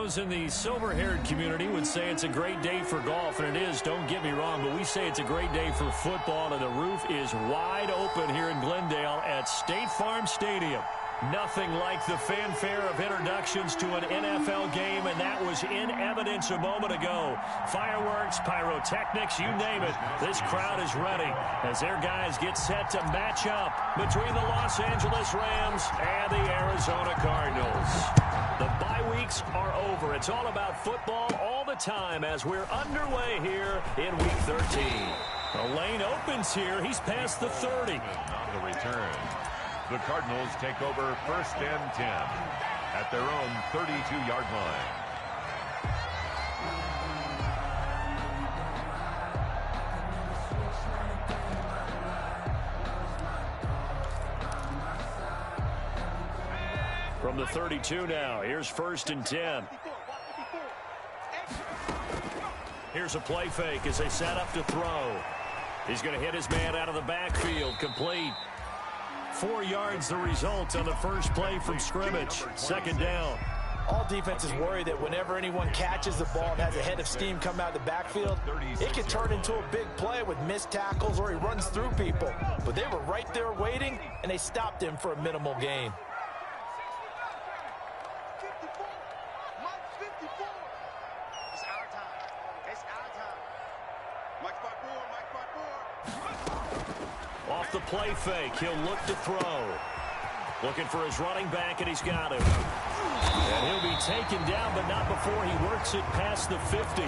Those in the silver-haired community would say it's a great day for golf, and it is, don't get me wrong, but we say it's a great day for football, and the roof is wide open here in Glendale at State Farm Stadium. Nothing like the fanfare of introductions to an NFL game, and that was in evidence a moment ago. Fireworks, pyrotechnics, you name it. This crowd is ready as their guys get set to match up between the Los Angeles Rams and the Arizona Cardinals. The bye weeks are over. It's all about football all the time as we're underway here in Week 13. The lane opens here. He's past the 30. On the return. The Cardinals take over 1st and 10 at their own 32-yard line. From the 32 now, here's 1st and 10. Here's a play fake as they set up to throw. He's going to hit his man out of the backfield, complete. 4 yards the result on the first play from scrimmage. 2nd down. All defenses worry that whenever anyone catches the ball and has a head of steam come out of the backfield, it can turn into a big play with missed tackles or he runs through people. But they were right there waiting, and they stopped him for a minimal gain. Off the play fake, he'll look to throw. Looking for his running back, and he's got him. And he'll be taken down, but not before he works it past the 50.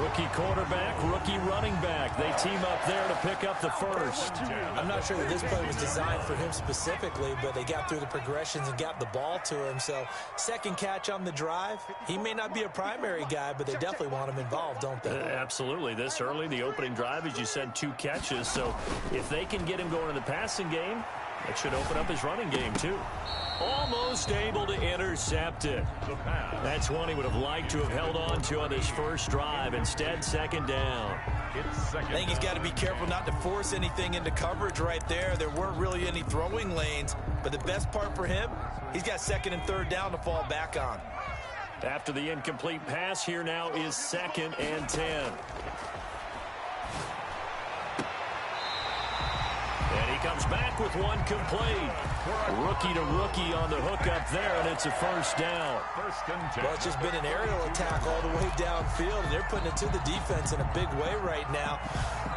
Rookie quarterback, rookie running back. They team up there to pick up the first. I'm not sure that this play was designed for him specifically, but they got through the progressions and got the ball to him. So, second catch on the drive. He may not be a primary guy, but they definitely want him involved, don't they? Absolutely. This early, the opening drive, as you said, 2 catches. So, if they can get him going in the passing game, it should open up his running game, too. Almost able to intercept it. That's one he would have liked to have held on to on his first drive. Instead, 2nd down. I think he's got to be careful not to force anything into coverage right there. There weren't really any throwing lanes. But the best part for him, he's got 2nd and 3rd down to fall back on. After the incomplete pass, here now is 2nd and 10. And he comes back with one complete. Rookie to rookie on the hook up there, and it's a 1st down. 1st and 10. Well, it's just been an aerial attack all the way downfield, and they're putting it to the defense in a big way right now.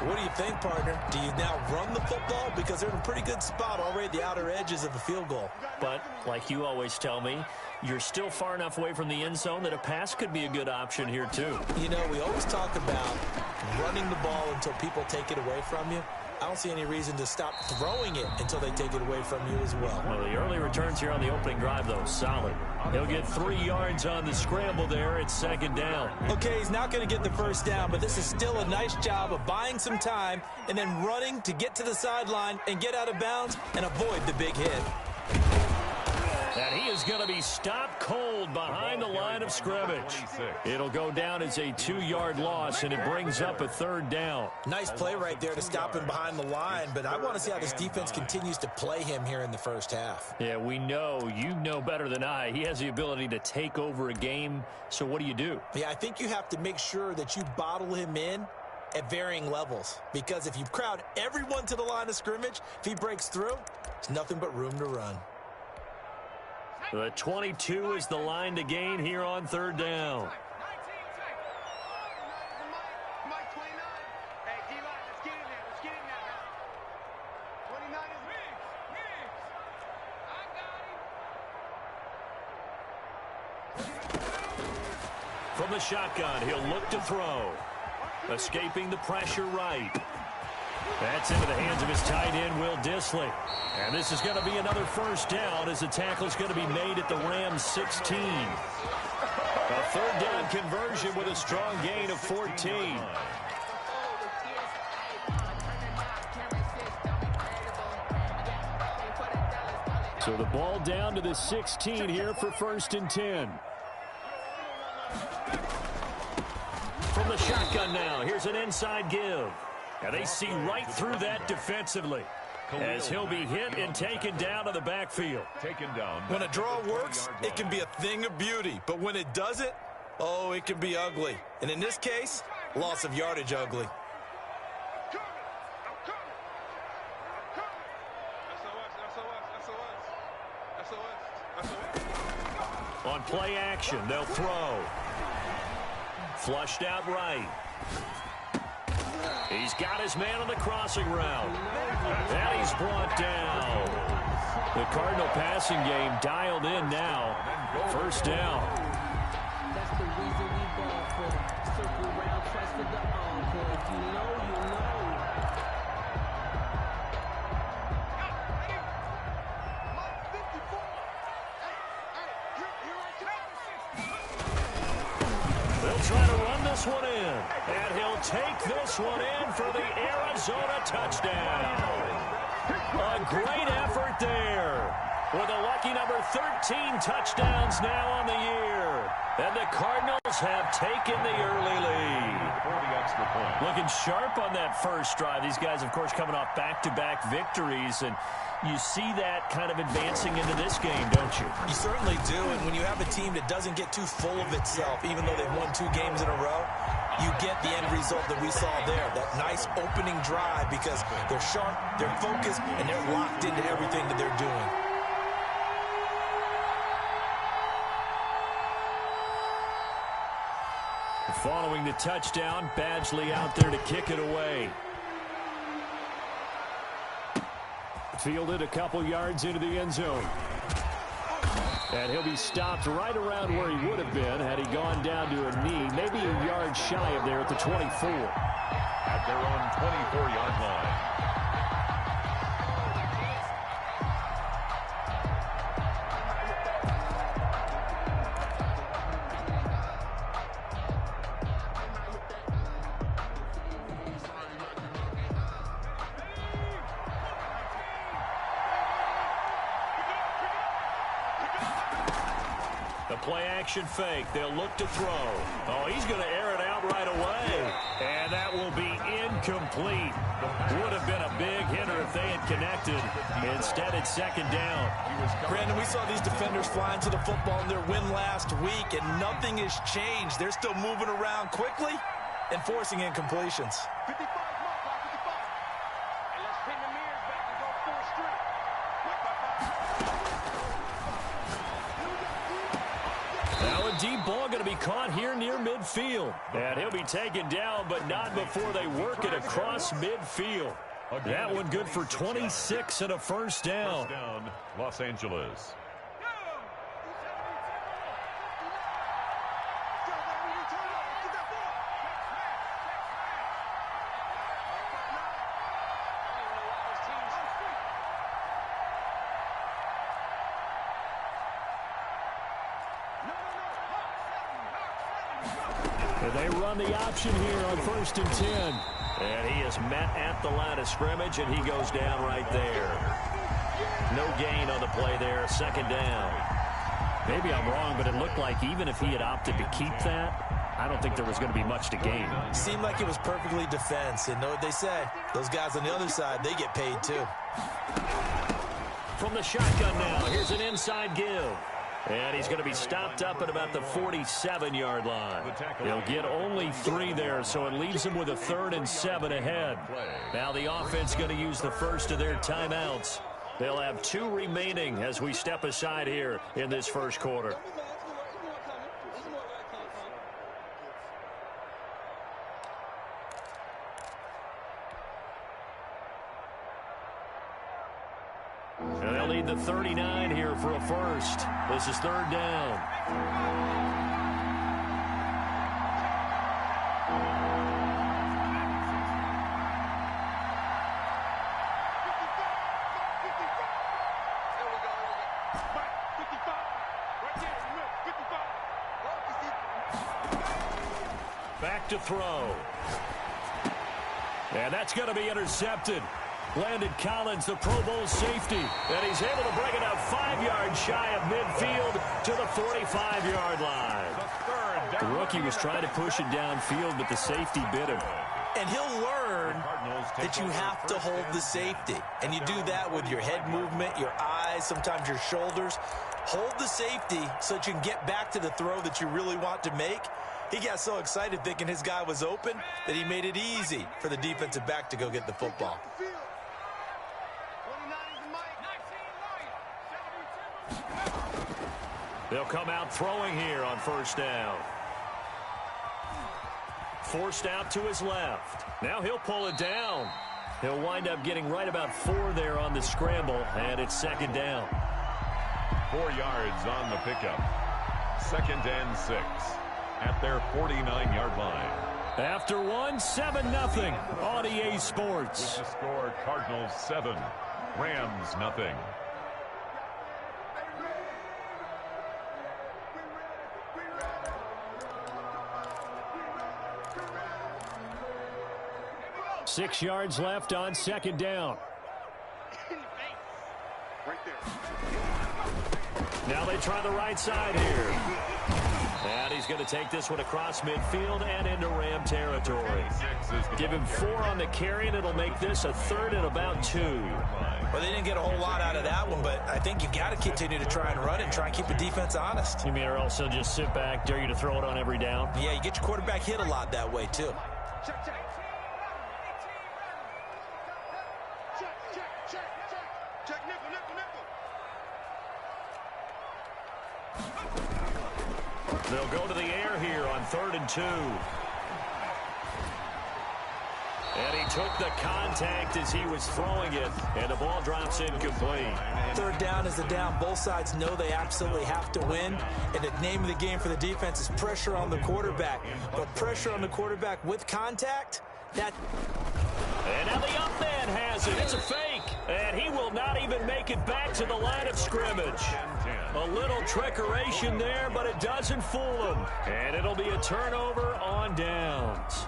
What do you think, partner? Do you now run the football? Because they're in a pretty good spot already at the outer edges of a field goal. But, like you always tell me, you're still far enough away from the end zone that a pass could be a good option here, too. You know, we always talk about running the ball until people take it away from you. I don't see any reason to stop throwing it until they take it away from you as well. Well, the early returns here on the opening drive, though, solid. He'll get 3 yards on the scramble there. It's 2nd down. Okay, he's not going to get the 1st down, but this is still a nice job of buying some time and then running to get to the sideline and get out of bounds and avoid the big hit. And he is going to be stopped cold behind the line of scrimmage. It'll go down as a 2-yard loss, and it brings up a 3rd down. Nice play right there to stop him behind the line, but I want to see how this defense continues to play him here in the first half. Yeah, we know. You know better than I. He has the ability to take over a game, so what do you do? Yeah, I think you have to make sure that you bottle him in at varying levels, because if you crowd everyone to the line of scrimmage, if he breaks through, there's nothing but room to run. The 22 is the line to gain here on 3rd down. From the shotgun, he'll look to throw. Escaping the pressure right. That's into the hands of his tight end, Will Dissly. And this is going to be another 1st down as the tackle's going to be made at the Rams 16. A 3rd down conversion with a strong gain of 14. So the ball down to the 16 here for 1st and 10. From the shotgun now, here's an inside give. And they see right through that defensively. as he'll be hit and taken down to the backfield. Taken down. When a draw works, it can be a thing of beauty. But when it doesn't, oh, it can be ugly. And in this case, loss of yardage ugly. On play action, they'll throw. Flushed out right. He's got his man on the crossing route. And he's brought down. The Cardinal passing game dialed in now. First down. That's the reason we ball for. Circle around, press for the encore. If you know, you know. They'll try to run this one in. And he'll take this one in for the Arizona touchdown. A great effort there. With a lucky number 13 touchdowns now on the year. And the Cardinals have taken the early lead. Looking sharp on that first drive. These guys, of course, coming off back-to-back victories. And you see that kind of advancing into this game, don't you? You certainly do. And when you have a team that doesn't get too full of itself, even though they've won 2 games in a row, you get the end result that we saw there. That nice opening drive because they're sharp, they're focused, and they're locked into everything that they're doing. Following the touchdown, Badgley out there to kick it away. Fielded a couple yards into the end zone. And he'll be stopped right around where he would have been had he gone down to a knee, maybe a yard shy of there at the 24. At their own 24-yard line. Play-action fake. They'll look to throw. Oh, he's going to air it out right away. And that will be incomplete. Would have been a big hitter if they had connected. Instead, it's second down. Brandon, we saw these defenders flying to the football in their win last week, and nothing has changed. They're still moving around quickly and forcing incompletions. Deep ball going to be caught here near midfield. And he'll be taken down, but not before they work it across midfield. That one good for 26 and a first down. First down, Los Angeles. They run the option here on 1st and 10. And he is met at the line of scrimmage, and he goes down right there. No gain on the play there, second down. Maybe I'm wrong, but it looked like even if he had opted to keep that, I don't think there was going to be much to gain. Seemed like it was perfectly defense. And know what they say? Those guys on the other side, they get paid too. From the shotgun now, here's an inside give. And he's going to be stopped up at about the 47-yard line. He'll get only 3 there, so it leaves him with a 3rd and 7 ahead. Now the offense going to use the first of their timeouts. They'll have 2 remaining as we step aside here in this first quarter. And they'll need the 39 here for a first. This is 3rd down. Back to throw. And that's going to be intercepted. Landon Collins, the Pro Bowl safety. And he's able to bring it up 5 yards shy of midfield to the 45-yard line. The rookie was trying to push it downfield, but the safety bit him. And he'll learn that you have to hold the safety. And you do that with your head movement, your eyes, sometimes your shoulders. Hold the safety so that you can get back to the throw that you really want to make. He got so excited thinking his guy was open that he made it easy for the defensive back to go get the football. They'll come out throwing here on first down. Forced out to his left. Now he'll pull it down. He'll wind up getting right about 4 there on the scramble, and it's second down. 4 yards on the pickup. 2nd and 6 at their 49-yard line. After 7-0 on EA Sports. With the score, Cardinals 7, Rams nothing. Six yards left on second down. Now they try the right side here. And he's going to take this one across midfield and into Ram territory. Give him 4 on the carry, and it'll make this a 3rd and about 2. Well, they didn't get a whole lot out of that one, but I think you've got to continue to try and run it and try and keep the defense honest. You mean, or else they'll just sit back, dare you to throw it on every down? Yeah, you get your quarterback hit a lot that way, too. They'll go to the air here on 3rd and 2. And he took the contact as he was throwing it, and the ball drops incomplete. 3rd down is the down. Both sides know they absolutely have to win, and the name of the game for the defense is pressure on the quarterback. But pressure on the quarterback with contact, that... And now the up man has it. It's a fake, and he will not even make it back to the line of scrimmage. A little trickeration there, but it doesn't fool him. And it'll be a turnover on downs.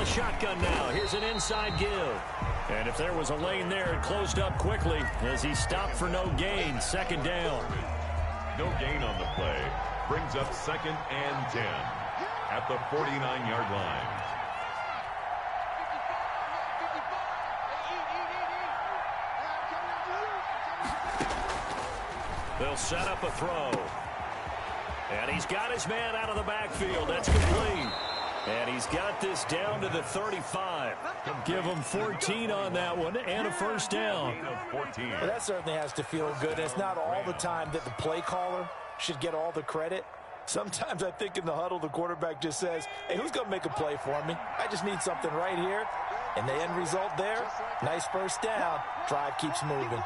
Shotgun now. Here's an inside give. And if there was a lane there, it closed up quickly as he stopped for no gain. 2nd down. No gain on the play. Brings up 2nd and 10 at the 49-yard line. They'll set up a throw. And he's got his man out of the backfield. That's complete. And he's got this down to the 35. Give him 14 on that one and a first down. Well, that certainly has to feel good. And it's not all the time that the play caller should get all the credit. Sometimes I think in the huddle, the quarterback just says, hey, who's going to make a play for me? I just need something right here. And the end result there, nice first down. Drive keeps moving.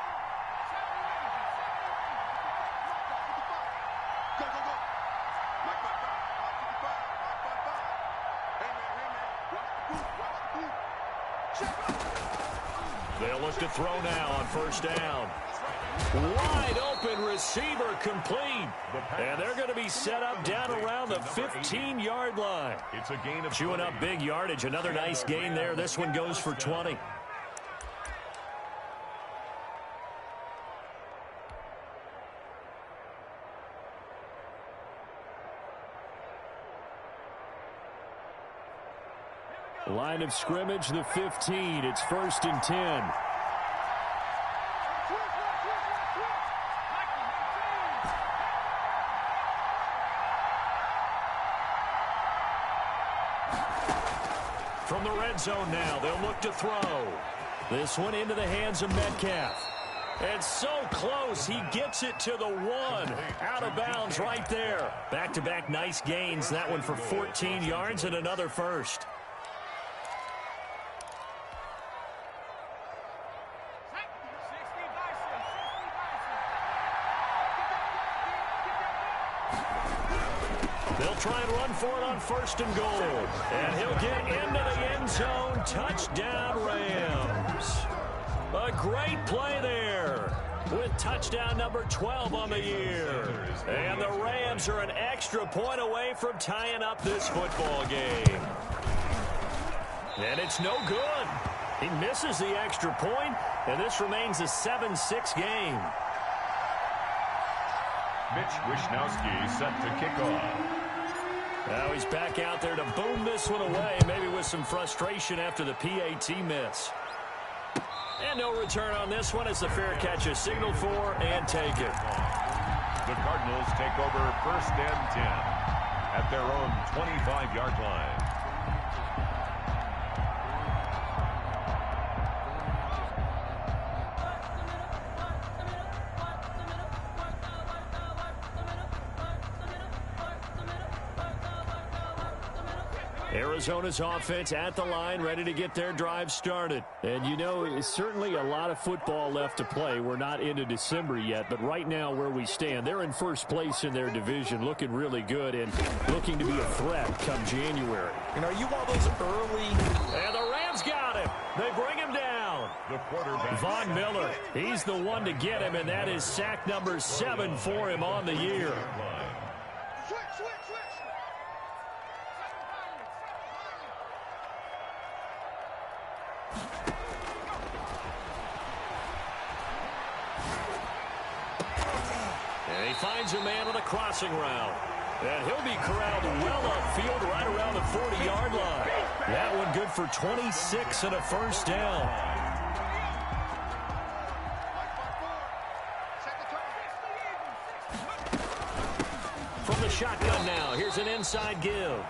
They'll look to throw now on first down. Wide open receiver complete. And they're going to be set up down around the 15-yard line. It's a gain of chewing up big yardage. Another nice gain there. This one goes for 20. Line of scrimmage, the 15. It's 1st and 10. From the red zone now, they'll look to throw. This one into the hands of Metcalf. And so close, he gets it to the 1. Out of bounds right there. Back-to-back nice gains. That one for 14 yards and another first. They'll try and run for it on 1st and goal. And he'll get into the end zone. Touchdown, Rams. A great play there. with touchdown number 12 on the year. And the Rams are an extra point away from tying up this football game. And it's no good. He misses the extra point, and this remains a 7-6 game. Mitch Wishnowsky set to kick off. Now he's back out there to boom this one away, maybe with some frustration after the PAT miss. And no return on this one as the fair catch is signaled for and taken. The Cardinals take over 1st and 10 at their own 25-yard line. Arizona's offense at the line, ready to get their drive started. And, you know, it's certainly a lot of football left to play. We're not into December yet, but right now where we stand, they're in first place in their division, looking really good and looking to be a threat come January. You know, you want those early... And the Rams got him. They bring him down. The quarterback. Von Miller, he's the one to get him, and that is sack number 7 for him on the year. And he finds a man on a crossing route. And he'll be corralled well upfield right around the 40-yard line. That one good for 26 and a first down. From the shotgun now, here's an inside give.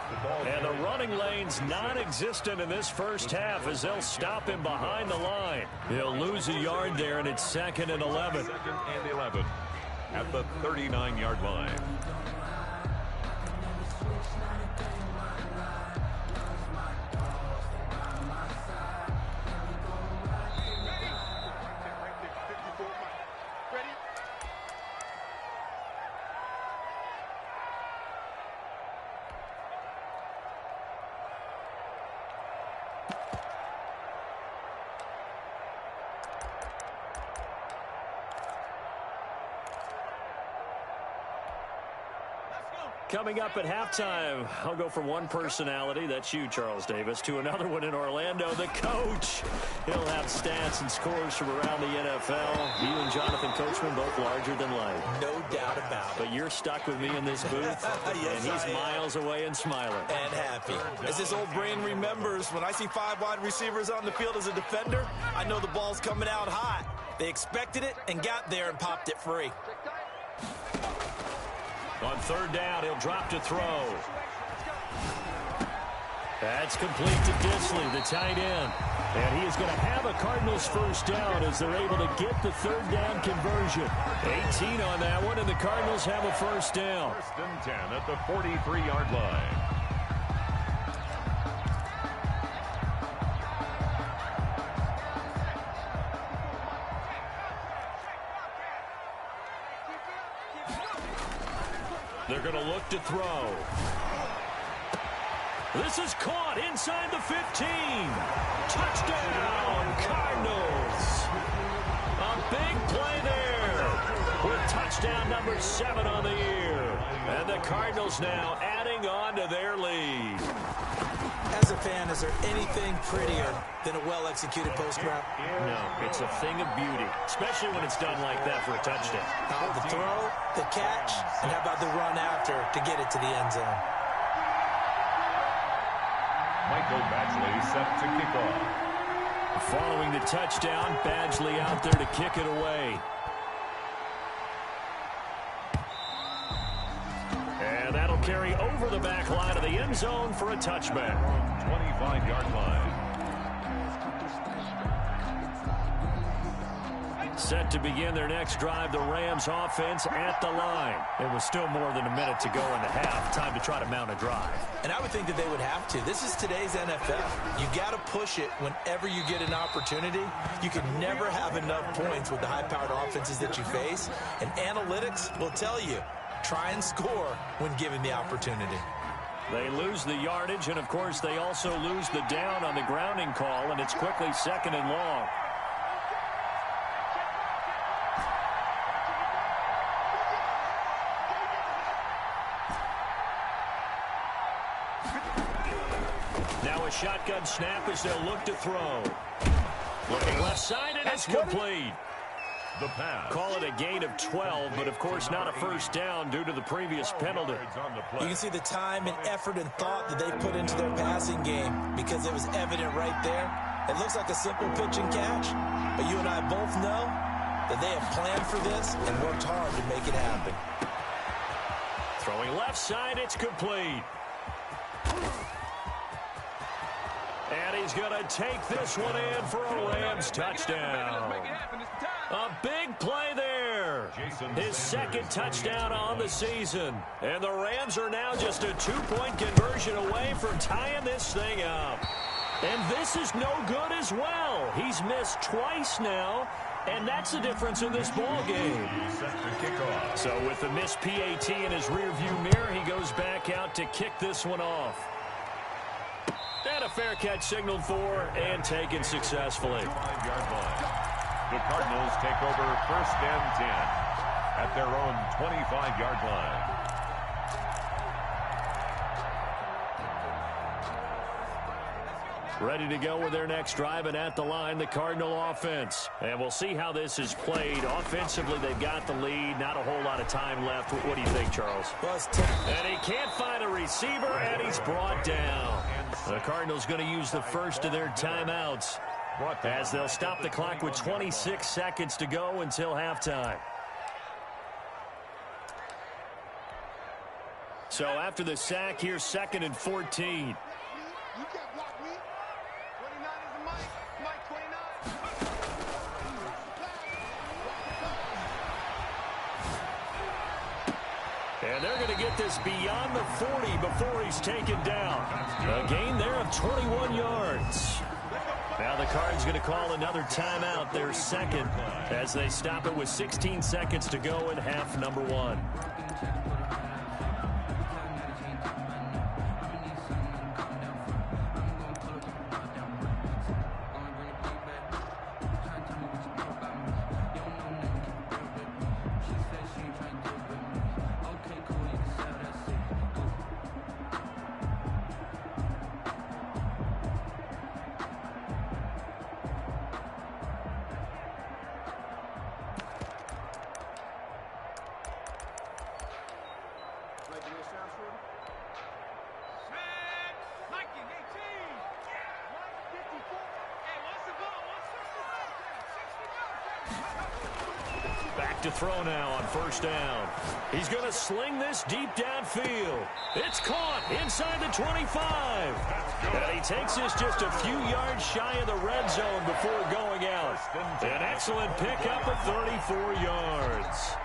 And the running lane's non-existent in this first half as they'll stop him behind the line. He'll lose a yard there, and it's 2nd and 11. 2nd and 11 at the 39-yard line. Coming up at halftime, I'll go from one personality, that's you, Charles Davis, to another one in Orlando, the coach. He'll have stats and scores from around the NFL. You and Jonathan Coachman both larger than life. No doubt about it. But you're stuck with me in this booth, yes, and he's miles away and smiling. And happy. As his old brain remembers, when I see 5 wide receivers on the field as a defender, I know the ball's coming out hot. They expected it and got there and popped it free. On 3rd down, he'll drop to throw. That's complete to Disley, the tight end. And he is going to have a Cardinals first down as they're able to get the 3rd down conversion. 18 on that one, and the Cardinals have a first down. 1st and 10 at the 43-yard line. They're going to look to throw. This is caught inside the 15. Touchdown, Cardinals. A big play there with touchdown number 7 on the year. And the Cardinals now adding on to their lead. As a fan, is there anything prettier than a well-executed post route? No, it's a thing of beauty, especially when it's done like that for a touchdown. The throw, the catch, and how about the run after to get it to the end zone? Michael Badgley set to kick off. Following the touchdown, Badgley out there to kick it away. And that'll carry over the back line of the end zone for a touchback. 25-yard line. Set to begin their next drive, the Rams offense at the line. It was still more than a minute to go in the half. Time to try to mount a drive. And I would think that they would have to. This is today's NFL. You got to push it whenever you get an opportunity. You can never have enough points with the high-powered offenses that you face. And analytics will tell you, try and score when given the opportunity. They lose the yardage, and, of course, they also lose the down on the grounding call, and it's quickly 2nd and long. Now a shotgun snap as they'll look to throw. Looking left side, and it's complete. The pass. Call it a gain of 12, but of course not a first down due to the previous penalty. You can see the time and effort and thought that they put into their passing game because it was evident right there. It looks like a simple pitch and catch, but you and I both know that they have planned for this and worked hard to make it happen. Throwing left side, it's complete. And he's going to take this one in for a Rams touchdown. A big play there. His second touchdown on the season. And the Rams are now just a two-point conversion away from tying this thing up. And this is no good as well. He's missed twice now, and that's the difference in this ball game. So with the missed PAT in his rearview mirror, he goes back out to kick this one off. And a fair catch signaled for and taken successfully. The Cardinals take over 1st and 10 at their own 25-yard line. Ready to go with their next drive, and at the line, the Cardinal offense. And we'll see how this is played. Offensively, they've got the lead. Not a whole lot of time left. What do you think, Charles? And he can't find a receiver, and he's brought down. The Cardinals going to use the first of their timeouts as they'll stop the clock with 26 seconds to go until halftime. So after the sack, here's 2nd and 14. And they're going to get this beyond the 40 before he's taken down. A gain there of 21 yards. Now the Cards going to call another timeout, their second, as they stop it with 16 seconds to go in half number 1. Back to throw now on 1st down. He's going to sling this deep downfield. It's caught inside the 25. And he takes this just a few yards shy of the red zone before going out. An excellent pickup of 34 yards.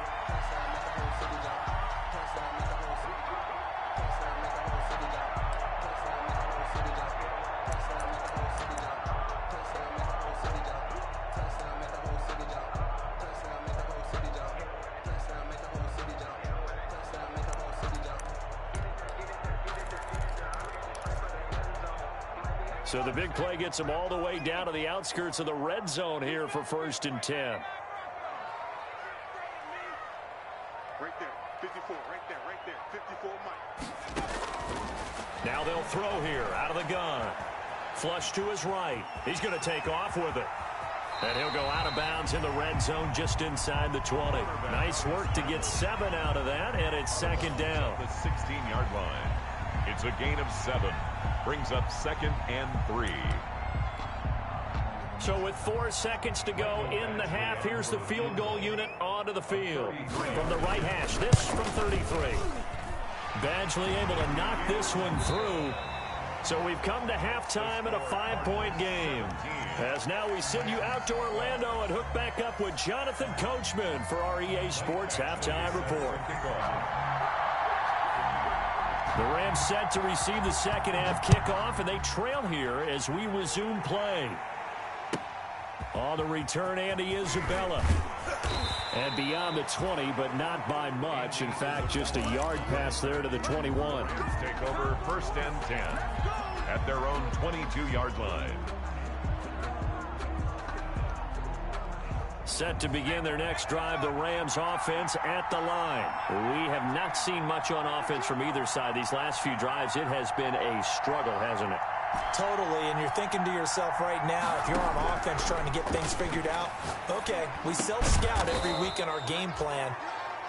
So the big play gets him all the way down to the outskirts of the red zone here for 1st and 10. Right there, 54, right there, 54, Mike. Now they'll throw here out of the gun. Flush to his right. He's going to take off with it. And he'll go out of bounds in the red zone just inside the 20. Nice work to get 7 out of that, and it's 2nd down. The 16-yard line. It's a gain of 7. Brings up 2nd and 3. So with 4 seconds to go in the half, here's the field goal unit onto the field. From the right hash, this from 33. Badgley able to knock this one through. So we've come to halftime in a 5-point game. As now we send you out to Orlando and hook back up with Jonathan Coachman for our EA Sports Halftime Report. The Rams set to receive the second half kickoff, and they trail here as we resume play. On the return, Andy Isabella. And beyond the 20, but not by much. In fact, just a yard pass there to the 21. Take over 1st and 10 at their own 22-yard line. Set to begin their next drive, the Rams offense at the line. We have not seen much on offense from either side. These last few drives, it has been a struggle, hasn't it? Totally, and you're thinking to yourself right now, if you're on offense trying to get things figured out, okay, we self-scout every week in our game plan.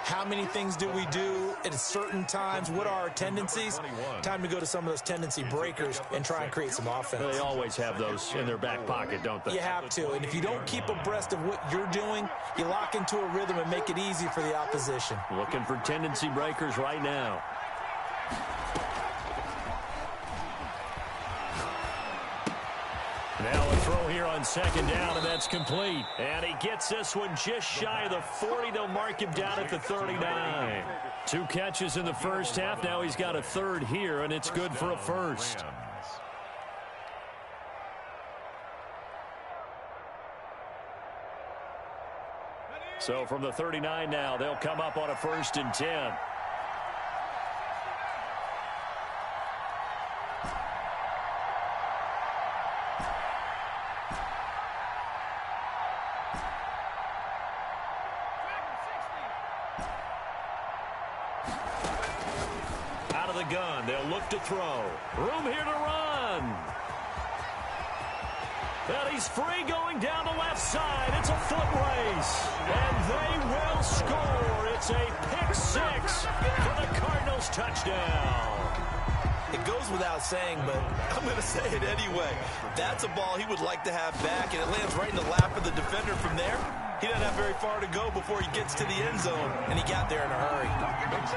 How many things do we do at certain times? What are our tendencies? Time to go to some of those tendency breakers and try and create some offense. They always have those in their back pocket, don't they? You have to, and if you don't keep abreast of what you're doing, you lock into a rhythm and make it easy for the opposition. Looking for tendency breakers right now. Now a throw here on second down, and that's complete. And he gets this one just shy of the 40. They'll mark him down at the 39. 2 catches in the first half. Now he's got a third here, and it's good for a first. So from the 39 now, they'll come up on a 1st and 10. Gun. They'll look to throw. Room here to run. And he's free going down the left side. It's a foot race. And they will score. It's a pick 6 for the Cardinals touchdown. It goes without saying, but I'm going to say it anyway. That's a ball he would like to have back, and it lands right in the lap of the defender from there. He doesn't have very far to go before he gets to the end zone, and he got there in a hurry.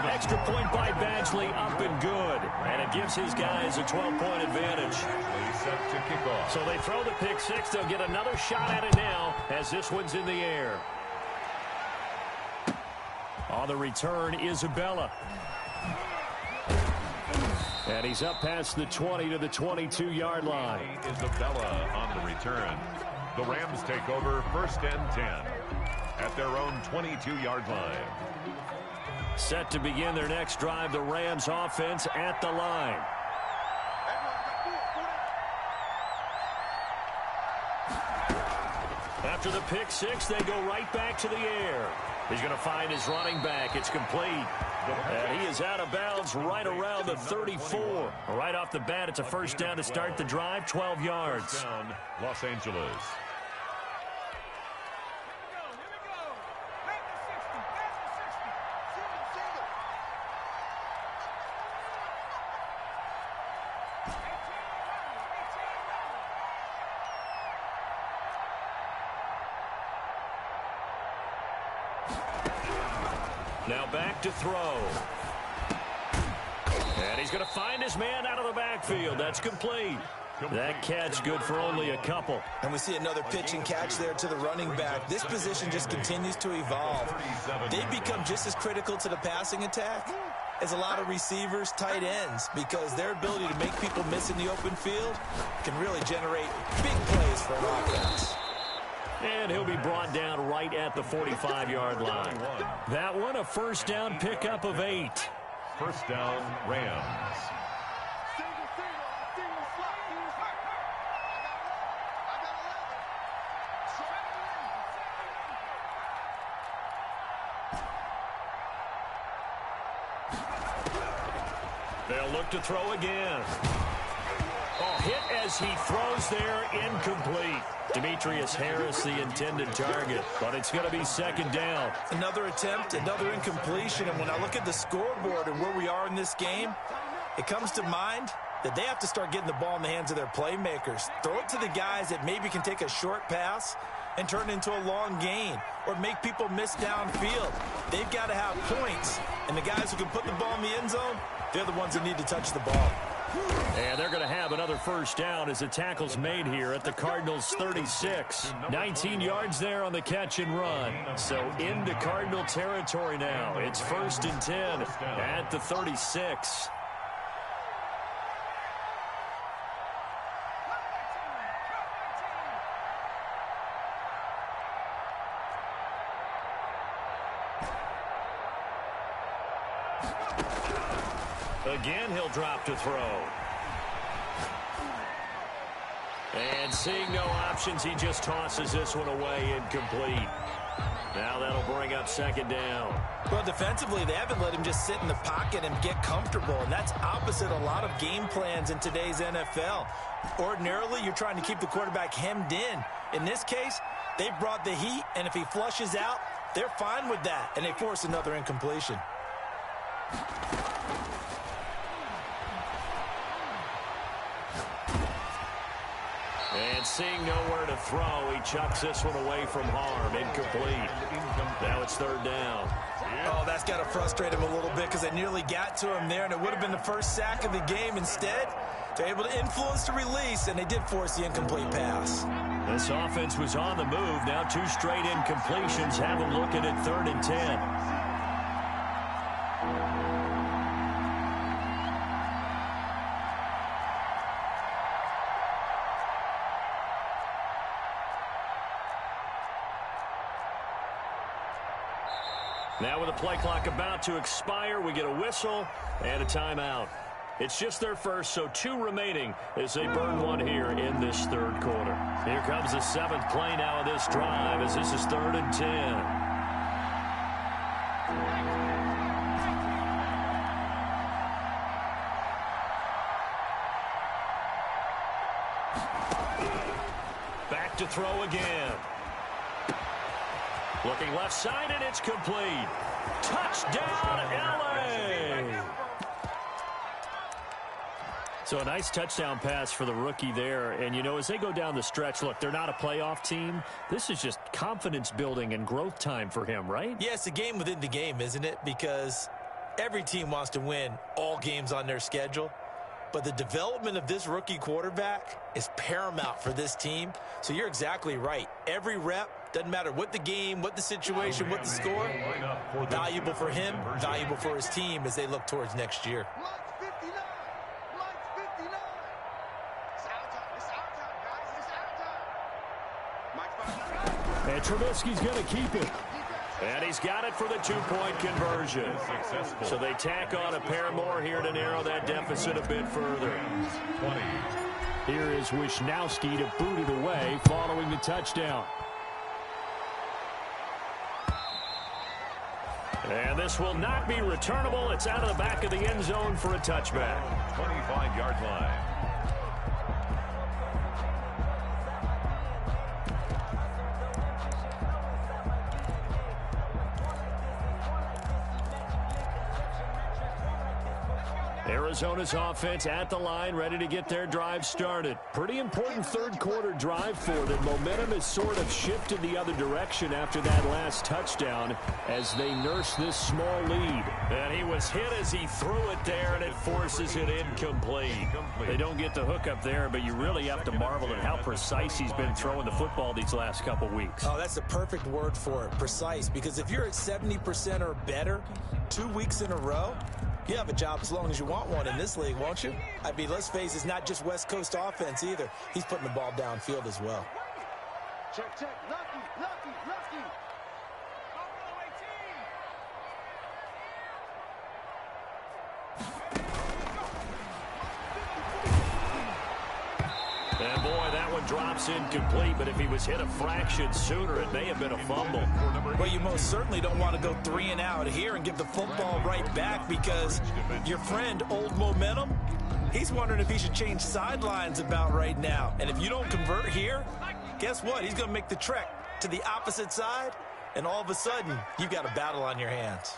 Extra point by Badgley, up and good. And it gives his guys a 12-point advantage. Set to kick off. So they throw the pick 6. They'll get another shot at it now as this one's in the air. On the return, Isabella. And he's up past the 20 to the 22-yard line. Isabella on the return. The Rams take over 1st and 10 at their own 22-yard line. Set to begin their next drive, the Rams offense at the line. After the pick 6, they go right back to the air. He's going to find his running back. It's complete. And he is out of bounds right around the 34. Right off the bat, it's a 1st down to start the drive, 12 yards. Down, Los Angeles. Now back to throw. And he's going to find his man out of the backfield. That's complete. That catch good for only a couple. And we see another pitch and catch there to the running back. This position just continues to evolve. They've become just as critical to the passing attack as a lot of receivers, tight ends, because their ability to make people miss in the open field can really generate big plays for an offense. And he'll be brought down right at the 45-yard line. That one, a 1st down pickup of 8. 1st down, Rams. They'll look to throw again. Oh, hit as he throws there, incomplete. Demetrius Harris, the intended target, but it's going to be 2nd down. Another attempt, another incompletion, and when I look at the scoreboard and where we are in this game, it comes to mind that they have to start getting the ball in the hands of their playmakers. Throw it to the guys that maybe can take a short pass and turn it into a long gain or make people miss downfield. They've got to have points, and the guys who can put the ball in the end zone, they're the ones that need to touch the ball. And they're going to have another 1st down as the tackle's made here at the Cardinals' 36. 19 yards there on the catch and run. So into Cardinal territory now. It's 1st and 10 at the 36. Again, he'll drop to throw. And seeing no options, he just tosses this one away, incomplete. Now that'll bring up second down. Well, defensively, they haven't let him just sit in the pocket and get comfortable, and that's opposite a lot of game plans in today's NFL. Ordinarily, you're trying to keep the quarterback hemmed in. In this case, they brought the heat, and if he flushes out, they're fine with that, and they force another incompletion. And seeing nowhere to throw, he chucks this one away from harm. Incomplete. Now it's third down. Oh, that's got to frustrate him a little bit because they nearly got to him there, and it would have been the first sack of the game. Instead, they're able to influence the release, and they did force the incomplete pass. This offense was on the move. Now 2 straight incompletions have them looking at 3rd and 10. Now with the play clock about to expire, we get a whistle and a timeout. It's just their first, so 2 remaining as they burn one here in this third quarter. Here comes the 7th play now of this drive as this is 3rd and 10. Back to throw again. Looking left side, and it's complete. Touchdown, L.A. So a nice touchdown pass for the rookie there. And, you know, as they go down the stretch, look, they're not a playoff team. This is just confidence building and growth time for him, right? Yeah, it's a game within the game, isn't it? Because every team wants to win all games on their schedule. But the development of this rookie quarterback is paramount for this team. So you're exactly right. Every rep, doesn't matter what the game, what the situation, what the score, valuable for him, valuable for his team as they look towards next year. And Trubisky's going to keep it. And he's got it for the 2-point conversion. So they tack on a pair more here to narrow that deficit a bit further. 20. Here is Wisnowski to boot it away following the touchdown. And this will not be returnable. It's out of the back of the end zone for a touchback. 25-yard line. Arizona's offense at the line, ready to get their drive started. Pretty important third quarter drive for them. Momentum has sort of shifted the other direction after that last touchdown as they nurse this small lead. And he was hit as he threw it there, and it forces it incomplete. They don't get the hook up there, but you really have to marvel at how precise he's been throwing the football these last couple weeks. Oh, that's the perfect word for it, precise, because if you're at 70% or better 2 weeks in a row, you have a job as long as you want one in this league, won't you? I mean, let's face it, it's not just West Coast offense either. He's putting the ball downfield as well. Check, check. Lucky, lucky, lucky. And boy, that one drops incomplete, but if he was hit a fraction sooner, it may have been a fumble. Well, you most certainly don't want to go 3 and out here and give the football right back because your friend, Old Momentum, he's wondering if he should change sidelines about right now. And if you don't convert here, guess what? He's going to make the trek to the opposite side, and all of a sudden, you've got a battle on your hands.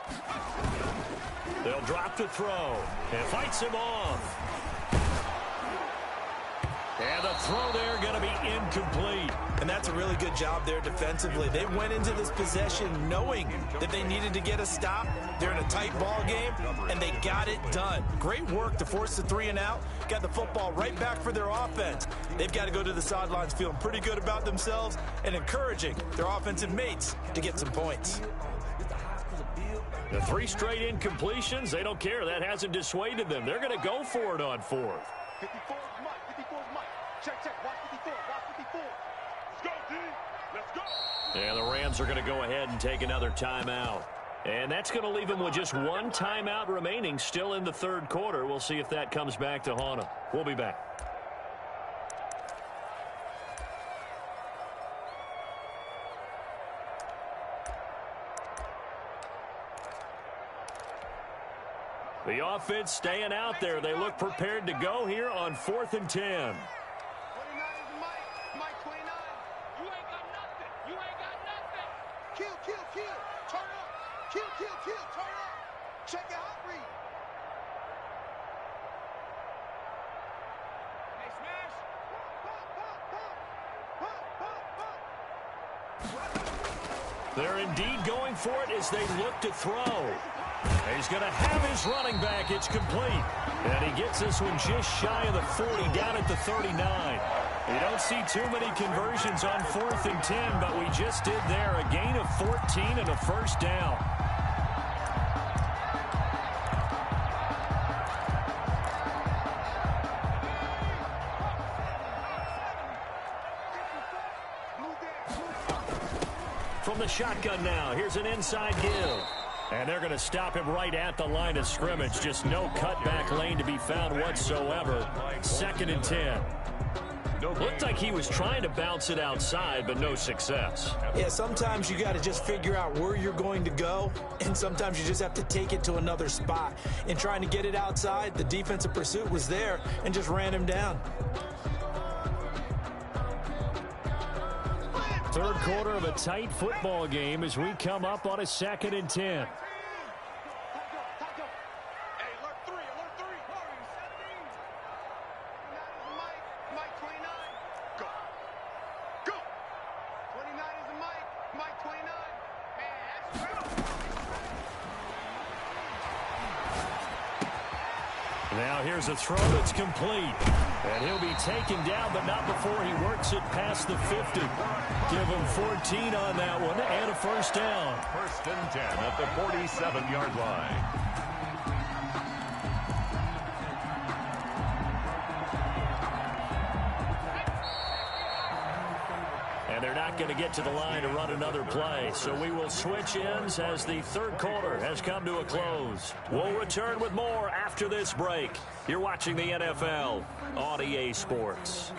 They'll drop the throw and fights him off. And the throw there going to be incomplete. And that's a really good job there defensively. They went into this possession knowing that they needed to get a stop. They're in a tight ball game, and they got it done. Great work to force the 3 and out. Got the football right back for their offense. They've got to go to the sidelines feeling pretty good about themselves and encouraging their offensive mates to get some points. The 3 straight incompletions, they don't care. That hasn't dissuaded them. They're going to go for it on 4th. 54 Mike, 54 Mike. Check, check. Watch 54, watch 54. Let's go, D. Let's go. Yeah, the Rams are going to go ahead and take another timeout. And that's going to leave them with just 1 timeout remaining still in the third quarter. We'll see if that comes back to haunt them. We'll be back. The offense staying out there. They look prepared to go here on 4th and 10. 29 is Mike. Mike 29. You ain't got nothing. You ain't got nothing. Kill, kill, kill. Turn up. Kill, kill, kill. Turn up. Check it out, read. Hey, smash. They're indeed going for it as they look to throw. He's going to have his running back. It's complete. And he gets this one just shy of the 40, down at the 39. You don't see too many conversions on 4th and 10, but we just did there. A gain of 14 and a first down. From the shotgun now, here's an inside give. And they're going to stop him right at the line of scrimmage. Just no cutback lane to be found whatsoever. 2nd and 10. Looked like he was trying to bounce it outside, but no success. Yeah, sometimes you got to just figure out where you're going to go, and sometimes you just have to take it to another spot. In trying to get it outside, the defensive pursuit was there and just ran him down. Third quarter of a tight football game as we come up on a 2nd and 10. Now here's a throw that's complete. And he'll be taken down, but not before he works it past the 50. Give him 14 on that one and a first down. 1st and 10 at the 47-yard line. And they're not going to get to the line to run another play. So we will switch ends as the third quarter has come to a close. We'll return with more after this break. You're watching the NFL on EA Sports.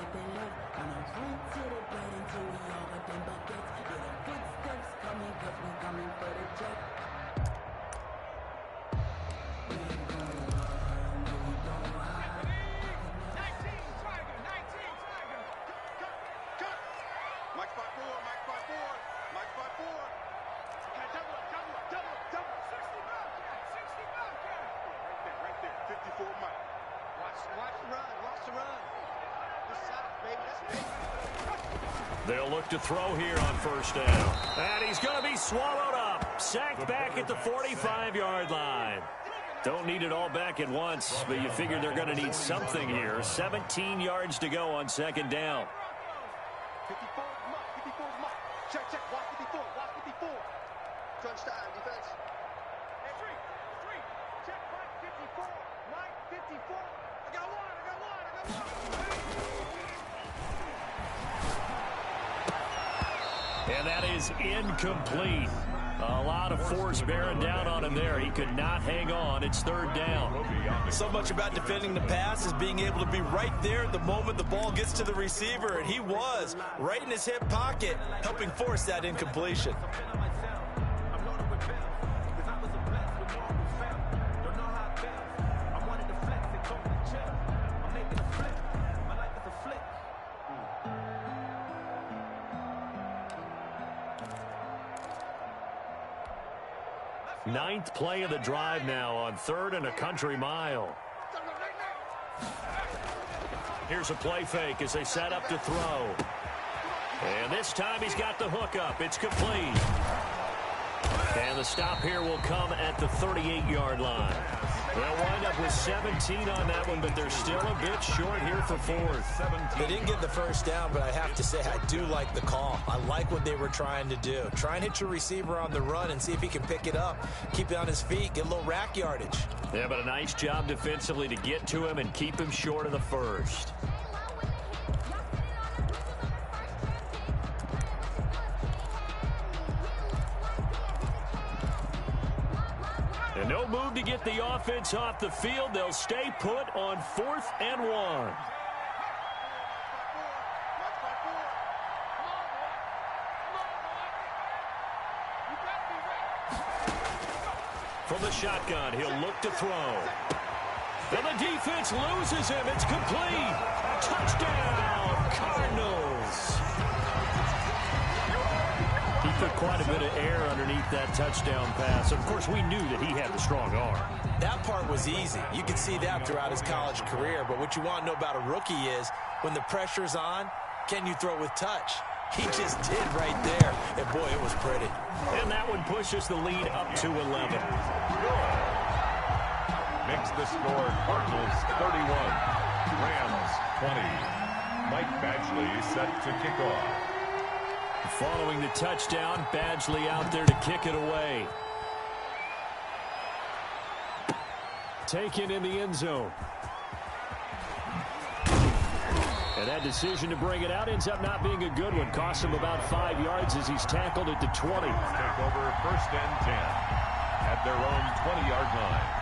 They'll look to throw here on first down. And he's going to be swallowed up. Sacked back at the 45-yard line. Don't need it all back at once, but you figure they're going to need something here. 17 yards to go on 2nd down. 54 is Mike. Check, check. Watch 54. Watch 54. Touchdown, defense. Hey, three. Check Mike 54. Mike 54. I got one. And that is incomplete. A lot of force bearing down on him there. He could not hang on. It's 3rd down. So much about defending the pass is being able to be right there the moment the ball gets to the receiver, and he was right in his hip pocket, helping force that incompletion. Ninth play of the drive now on 3rd and a country mile. Here's a play fake as they set up to throw. And this time he's got the hook up. It's complete. And the stop here will come at the 38-yard line. They'll wind up with 17 on that one, but they're still a bit short here for 4th. They didn't get the first down, but I have to say I do like the call. I like what they were trying to do. Try and hit your receiver on the run and see if he can pick it up. Keep it on his feet, get a little rack yardage. Yeah, but a nice job defensively to get to him and keep him short of the first. And no move to get the offense off the field. They'll stay put on 4th and 1. From the shotgun, he'll look to throw. And the defense loses him. It's complete. Touchdown, Cardinals. He put quite a bit of air underneath that touchdown pass. Of course, we knew that he had the strong arm. That part was easy. You could see that throughout his college career. But what you want to know about a rookie is when the pressure's on, can you throw with touch? He just did right there. And, boy, it was pretty. And that one pushes the lead up to 11. Makes the score Cardinals 31, Rams 20. Mike Badgley set to kick off. Following the touchdown, Badgley out there to kick it away. Taken in the end zone. And that decision to bring it out ends up not being a good one. Cost him about 5 yards as he's tackled at the 20. Take over first and 10 at their own 20-yard line.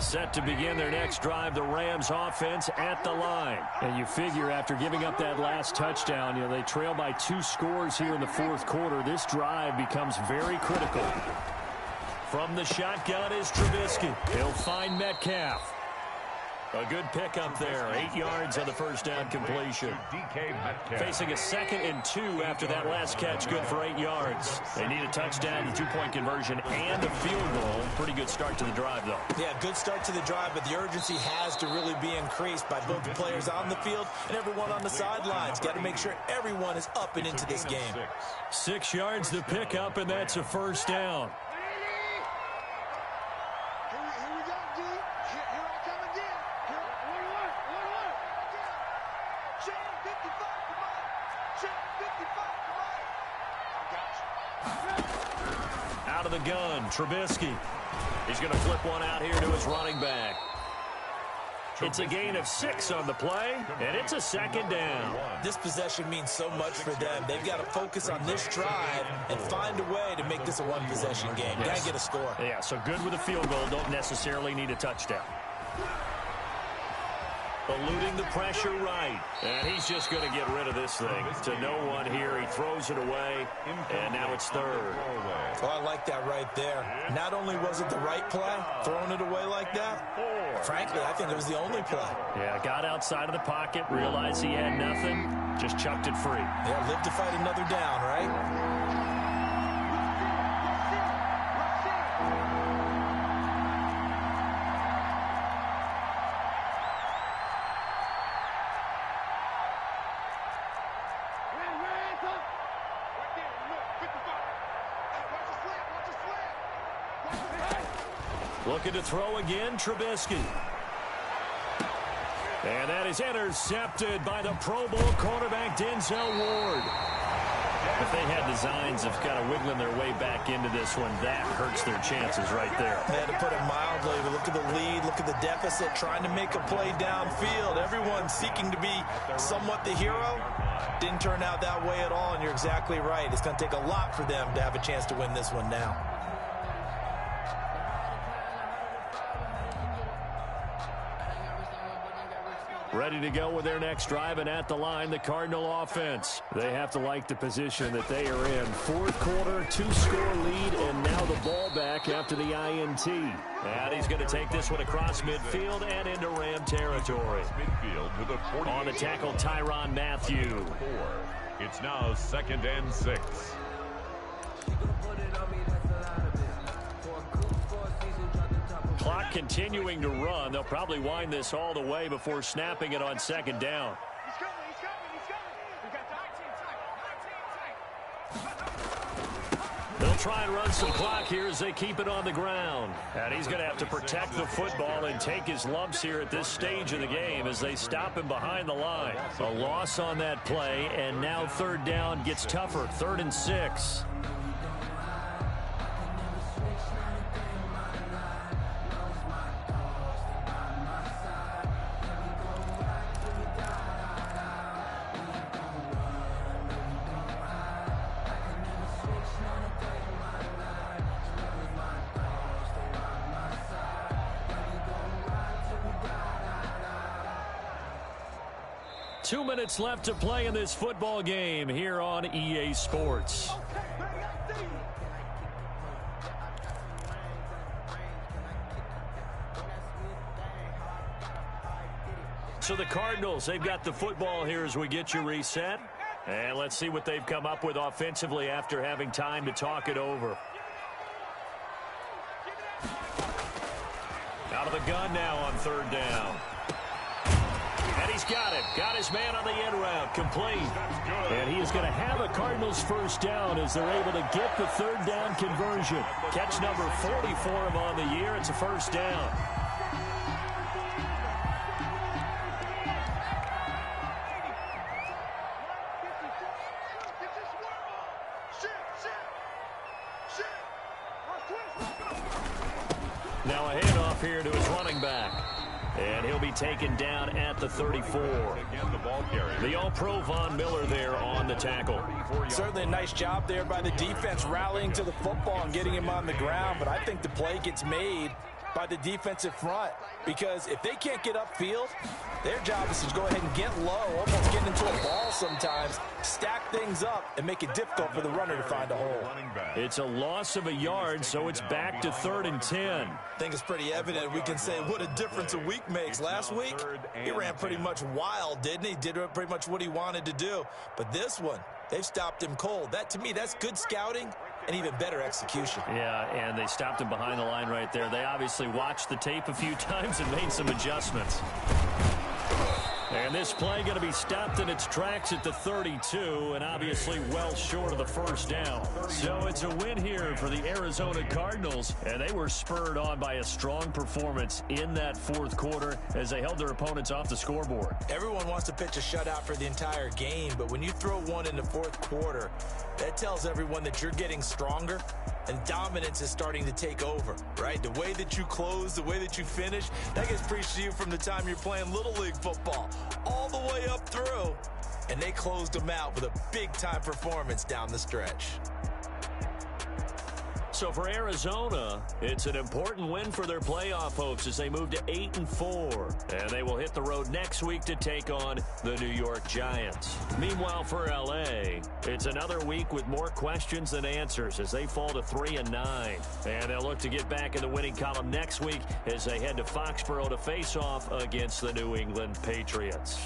Set to begin their next drive, the Rams offense at the line. And you figure after giving up that last touchdown, you know, they trail by 2 scores here in the fourth quarter. This drive becomes very critical. From the shotgun is Trubisky. He'll find Metcalf. A good pickup there. 8 yards on the first down completion. Facing a 2nd and 2 after that last catch. Good for 8 yards. They need a touchdown, a 2-point conversion, and a field goal. Pretty good start to the drive, though. Yeah, good start to the drive, but the urgency has to really be increased by both the players on the field and everyone on the sidelines. Got to make sure everyone is up and into this game. 6 yards to pick up, and that's a first down. Out of the gun, Trubisky. He's going to flip one out here to his running back. It's a gain of 6 on the play, and it's a 2nd down. This possession means so much for them. They've got to focus on this drive and find a way to make this a one-possession game. Got to get a score. Yeah, so good with a field goal. Don't necessarily need a touchdown. Eluding the pressure right. And he's just going to get rid of this thing. To no one here. He throws it away, and now it's 3rd. Oh, I like that right there. Not only was it the right play, throwing it away like that, frankly, I think it was the only play. Yeah, got outside of the pocket, realized he had nothing, just chucked it free. Yeah, live to fight another down, right? Looking to throw again, Trubisky. And that is intercepted by the Pro Bowl cornerback, Denzel Ward. If they had designs of kind of wiggling their way back into this one, that hurts their chances right there. They had to put it mildly. Look at the lead, look at the deficit, trying to make a play downfield. Everyone seeking to be somewhat the hero. Didn't turn out that way at all, and you're exactly right. It's going to take a lot for them to have a chance to win this one now. Ready to go with their next drive, and at the line, the Cardinal offense. They have to like the position that they are in. Fourth quarter, 2-score lead, and now the ball back after the INT. And he's going to take this one across midfield and into Ram territory. On the tackle, Tyrann Mathieu. It's now 2nd and 6. Clock continuing to run. They'll probably wind this all the way before snapping it on 2nd down. They'll try and run some clock here as they keep it on the ground. And he's going to have to protect the football and take his lumps here at this stage of the game as they stop him behind the line. A loss on that play, and now 3rd down gets tougher. 3rd and 6. 2 minutes left to play in this football game here on EA Sports. So the Cardinals, they've got the football here as we get you reset. And let's see what they've come up with offensively after having time to talk it over. Out of the gun now on third down. And he's got it. Got his man on the end route. Complete. And he is going to have a Cardinals first down as they're able to get the third down conversion. Catch number 40 for him on the year. It's a first down. Now a handoff here to his running back. And he'll be taken down at the 34. The All-Pro Von Miller there on the tackle. Certainly a nice job there by the defense rallying to the football and getting him on the ground. But I think the play gets made by the defensive front, because if they can't get upfield, their job is to go ahead and get low, almost get into a ball sometimes, stack things up, and make it difficult for the runner to find a hole. It's a loss of a yard, so it's back to 3rd and 10. I think it's pretty evident. We can say what a difference a week makes. Last week, he ran pretty much wild, didn't he? Did pretty much what he wanted to do. But this one, they've stopped him cold. That, to me, that's good scouting and even better execution. Yeah, and they stopped him behind the line right there. They obviously watched the tape a few times and made some adjustments. And this play going to be stopped in its tracks at the 32, and obviously well short of the first down. So it's a win here for the Arizona Cardinals, and they were spurred on by a strong performance in that fourth quarter as they held their opponents off the scoreboard. Everyone wants to pitch a shutout for the entire game, but when you throw one in the fourth quarter, that tells everyone that you're getting stronger and dominance is starting to take over, right? The way that you close, the way that you finish, that gets preached to you from the time you're playing Little League football all the way up through, and they closed them out with a big-time performance down the stretch. So for Arizona, it's an important win for their playoff hopes as they move to 8-4. And they will hit the road next week to take on the New York Giants. Meanwhile, for L.A., it's another week with more questions than answers as they fall to 3-9. And they'll look to get back in the winning column next week as they head to Foxborough to face off against the New England Patriots.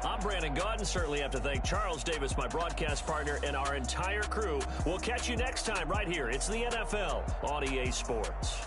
I'm Brandon Gaudin. Certainly have to thank Charles Davis, my broadcast partner, and our entire crew. We'll catch you next time right here. It's the NFL on EA Sports.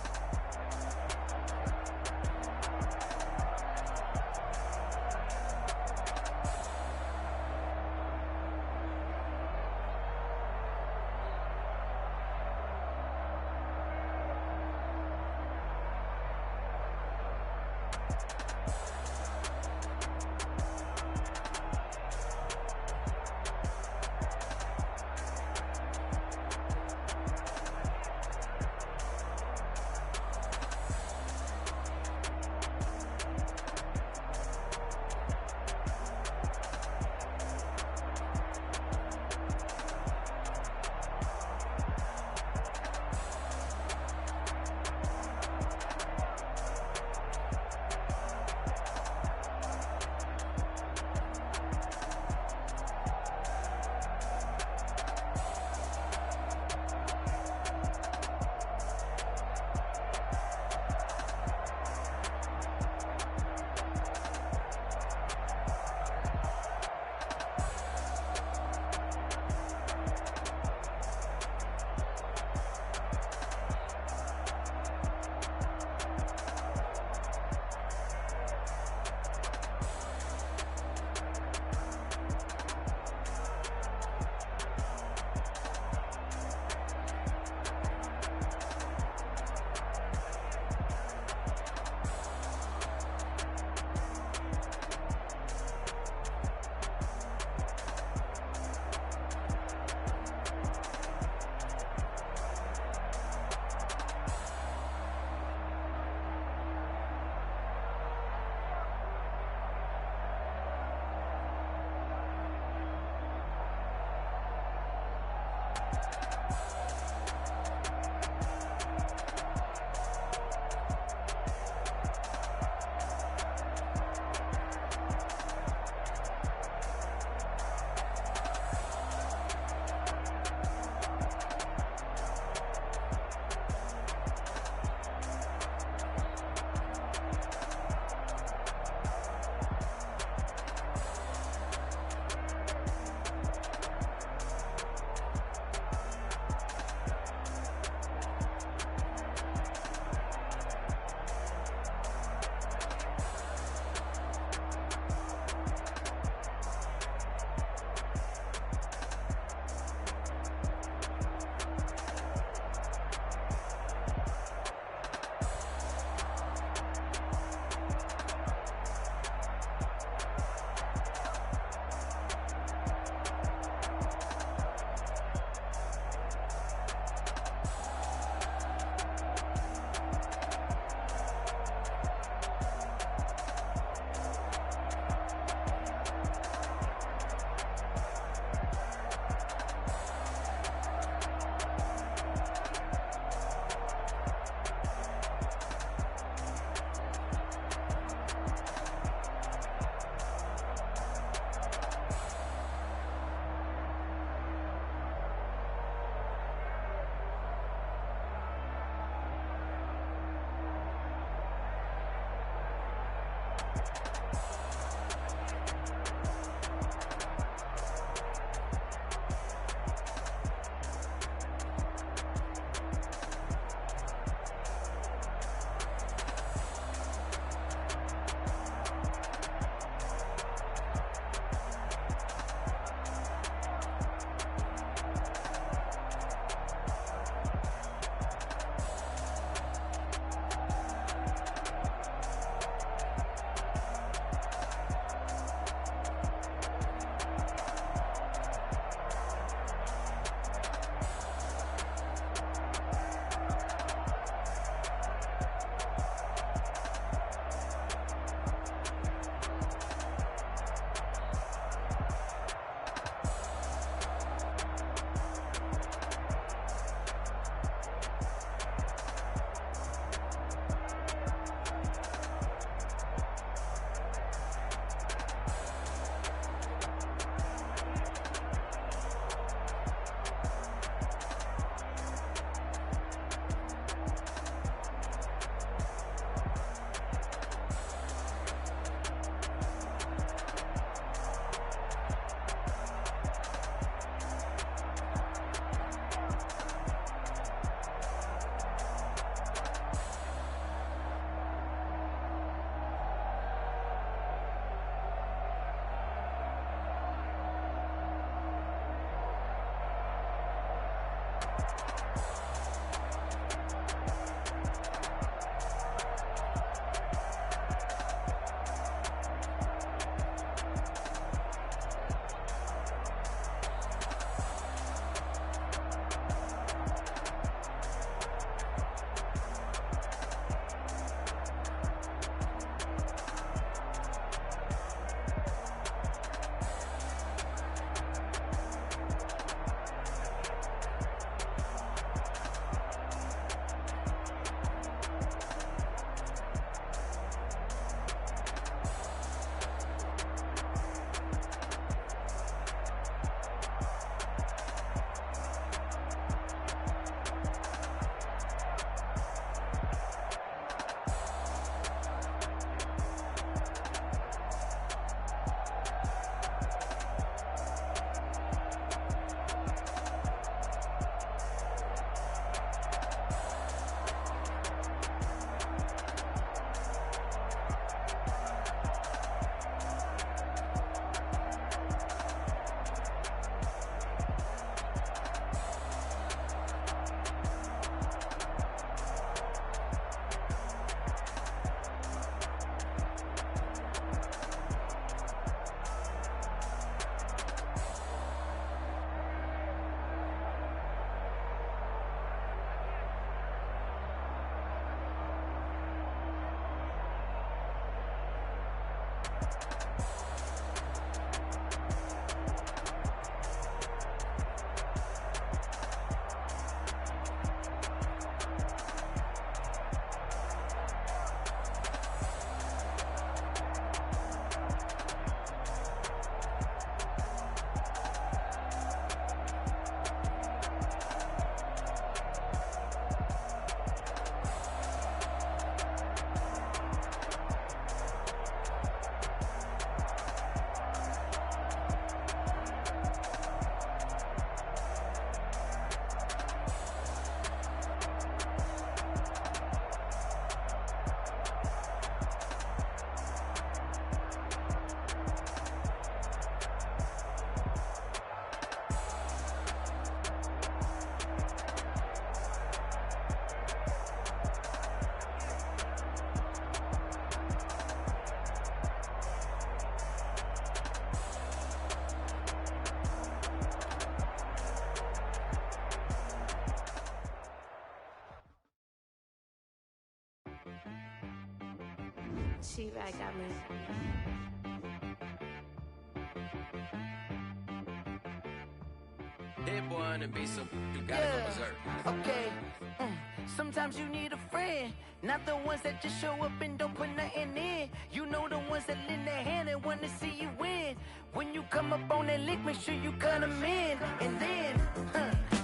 She-Rag got me. Hit one and be some. You gotta go berserk. Okay. Sometimes you need a friend, not the ones that just show up and don't put nothing in. You know the ones that lend their hand and want to see you win. When you come up on that lick, make sure you cut them in. And then,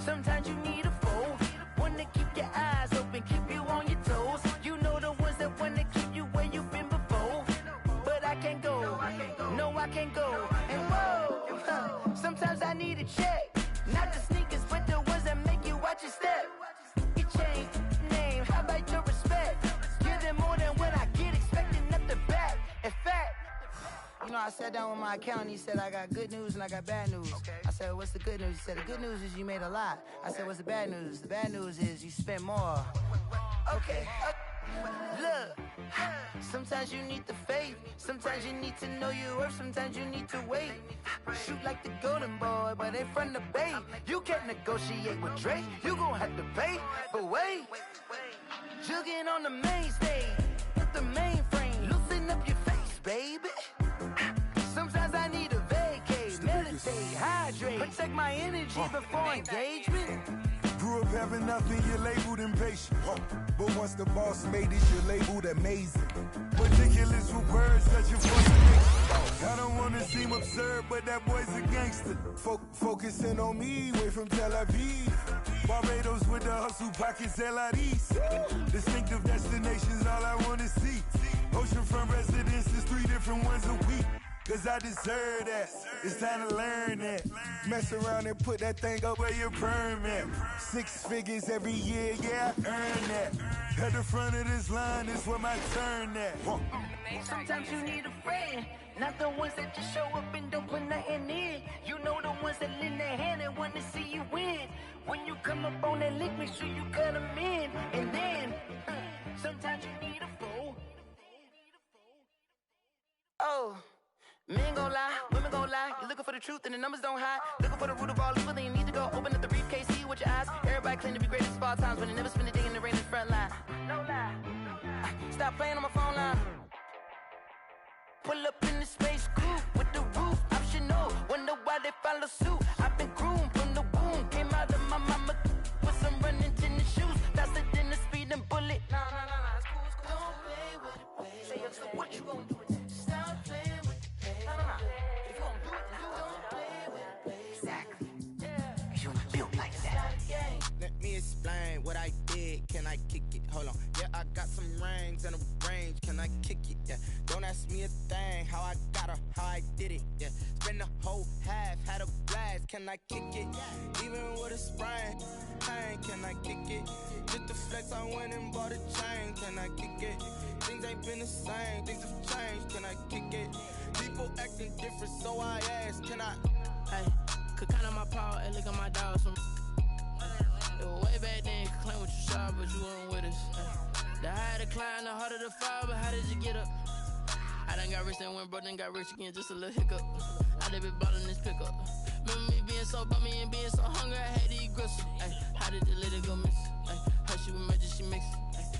sometimes you need a foe, one to keep your eyes open, keep you on your toes. You know the ones that want to keep you where you've been before. I sat down with my accountant. He said, I got good news and I got bad news. Okay. I said, what's the good news? He said, the good news is you made a lot. I said, what's the bad news? The bad news is you spent more. Okay. Look, sometimes you need the faith. Sometimes you need to know your worth. Sometimes you need to wait. Shoot like the golden boy, but ain't from the bay. You can't negotiate with Drake. You gon' have to pay. But wait, jugging on the main stage with the mainframe. Loosen up your face, baby. Sometimes I need a vacate, meditate, hydrate, protect my energy before engagement. Grew up having nothing, you're labeled impatient. But once the boss made it, you're labeled amazing. Ridiculous with words that you're I don't wanna seem absurd, but that boy's a gangster. Focusing on me, way from Tel Aviv. Barbados with the hustle pockets, LIDs. Distinctive destinations, all I wanna see. Oceanfront residences, 3 different ones a week. Cause I deserve that, it's time to learn that. Mess around and put that thing up where your permit. 6 figures every year, yeah, I earn that. At the front of this line is where my turn at. Sometimes you need a friend, not the ones that just show up and don't put nothing in. You know the ones that lend their hand and want to see you win. When you come up on that lick, make sure you cut them in. And then, sometimes you need a fool. Oh. Men gon' lie, women gon' lie. You're looking for the truth and the numbers don't hide. Looking for the root of all evil, then you need to go open up the briefcase, see with your eyes. Everybody claim to be greatest of all times, but they never spend a day in the rain in the front line. No lie. Stop playing on my phone line. Pull up in the space coupe with the roof optional. Wonder why they follow suit. I've been groomed from the womb. Came out of my mama with some running tennis shoes. Faster than the speeding bullet. Nah, it's cool, it's cool. Don't play with it, baby. Say so what you gon' do? Stop playing. If you gon' do it, then don't play with it. Exactly. Cause you built like that. Let me explain what I did. Can I kick it? Hold on. Yeah, I got some rings and a range. Can I kick it? Yeah. Don't ask me a thing. How I got her, how I did it. Yeah. Spend the whole half, had a blast. Can I kick it? Even with a sprain. Pain, can I kick it? Just the flex, I went and bought a chain. Can I kick it? Things ain't been the same. Things have changed. Can I kick it? People acting different, so I ask, can I? Hey, could count on my power and look at my dogs from. It was way back then, could claim what you saw, but you weren't with us. The higher the climb, the harder the fall, but how did you get up? I done got rich, then went broke, then got rich again, just a little hiccup. I done been ballin' this pickup. Remember me being so bummy and being so hungry, I had to eat gristle. Ay, how did the lady go miss? Ay, her she was magic, she mixed.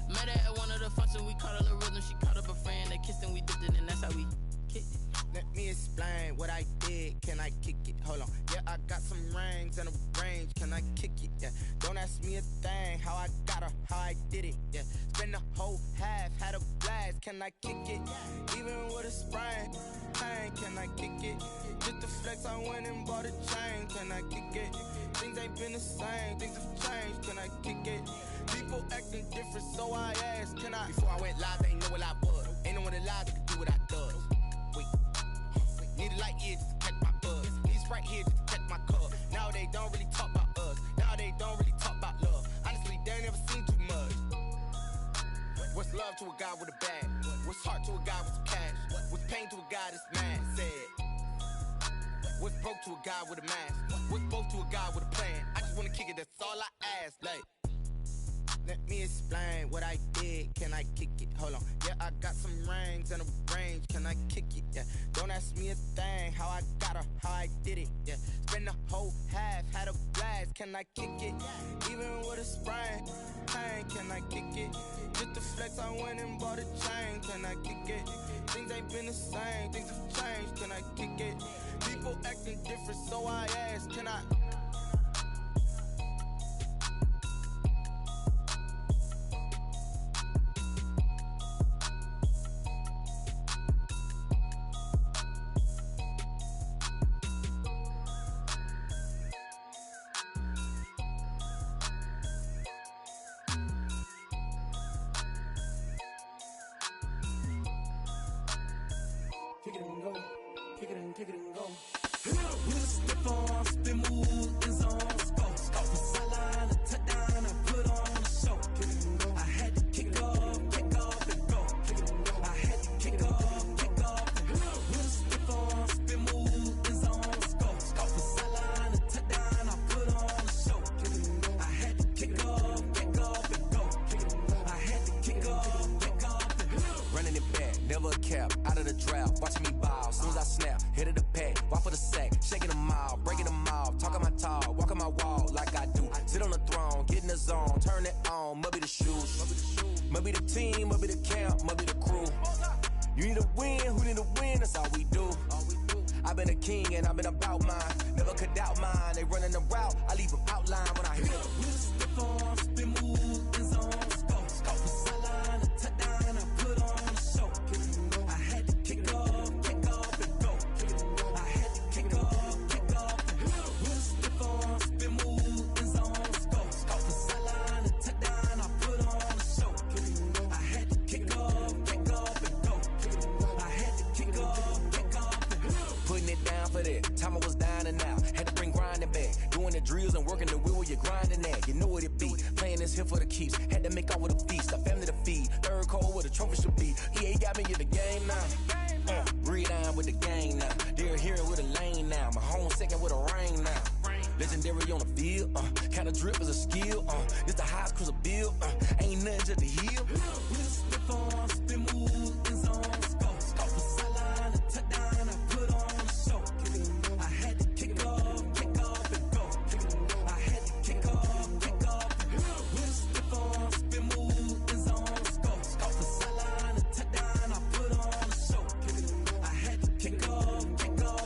Met her at one of the functions, we caught a little rhythm, she caught up a friend, they kissed and we dipped it, and that's how we kicked it. Let me explain what I did. Can I kick it? Hold on. Yeah, I got some rings and a range. Can I kick it? Yeah. Don't ask me a thing. How I got her, how I did it. Yeah. Spend the whole half, had a blast. Can I kick it? Even with a sprain. Pain, can I kick it? Just the flex, I went and bought a chain. Can I kick it? Things ain't been the same. Things have changed. Can I kick it? People acting different, so I asked, can I? Before I went live, they ain't know what I was. Ain't no one alive that could do what I does. Need a light here just to catch my buzz. Need Sprite here just to catch my cup. Now they don't really talk about us. Now they don't really talk about love. Honestly, they ain't never seen too much. What's love to a guy with a bag? What's heart to a guy with some cash? What's pain to a guy that's mad? Said. What's broke to a guy with a mask? What's both to a guy with a plan? I just wanna kick it, that's all I ask. Like, let me explain what I did. Can I kick it? Hold on. Yeah, I got some rings and a range. Can I kick it? Yeah. Don't ask me a thing. How I got her, how I did it. Yeah. Spend the whole half, had a blast. Can I kick it? Even with a sprain. Pain, can I kick it? Just the flex, I went and bought a chain. Can I kick it? Things ain't been the same. Things have changed. Can I kick it? People acting different, so I ask, can I? Kick it and go. Kick it and go. With a stiff arm, spin move. Running it back, never a cap, out of the draft, watching me ball. Soon as I snap, head of the pack, walk for the sack, shaking them all, breaking them off, talking my talk, walking my wall like I do. Sit on the throne, get in the zone, turn it on, must be the shoes, must be the team, must be the camp, must be the crew. You need a win, who need a win, that's all we do. I've been a king and I've been about mine, never could doubt mine. They running the route, I leave them outline when I hit them. Stiff on, spin move, in zone, scope for sideline, a touchdown, I put on a show. I had to kick off and go. I had to kick off and go. Stiff on, spin move, in zone, scope for sideline, a touchdown, I put on a show. I had to kick off and go. I had to kick off and go. Putting it down for that, time I was down and out. Had to bring grinding back, doing the drills and working the wheel where you're grinding at. You know what it be, playing this here for the keeps. Had to make off with a feast, a family to feed. Third cold where the trophy should be. EA got me in the game now. Breathe down with the gang now. They're here with a lane now. My home second with a rain now. Legendary on the field, kind of drip is a skill. This the highest cruiser bill, ain't nothing just to heal. Slip on, spin move, in zone, scope for sideline, a touchdown, I put on a show. I had to kick off and go. I had to kick off and go. Slip on, spin move, in zone, scope for sideline, a touchdown, I put on a show. I had to kick off and go.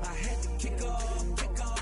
I had to kick off and go.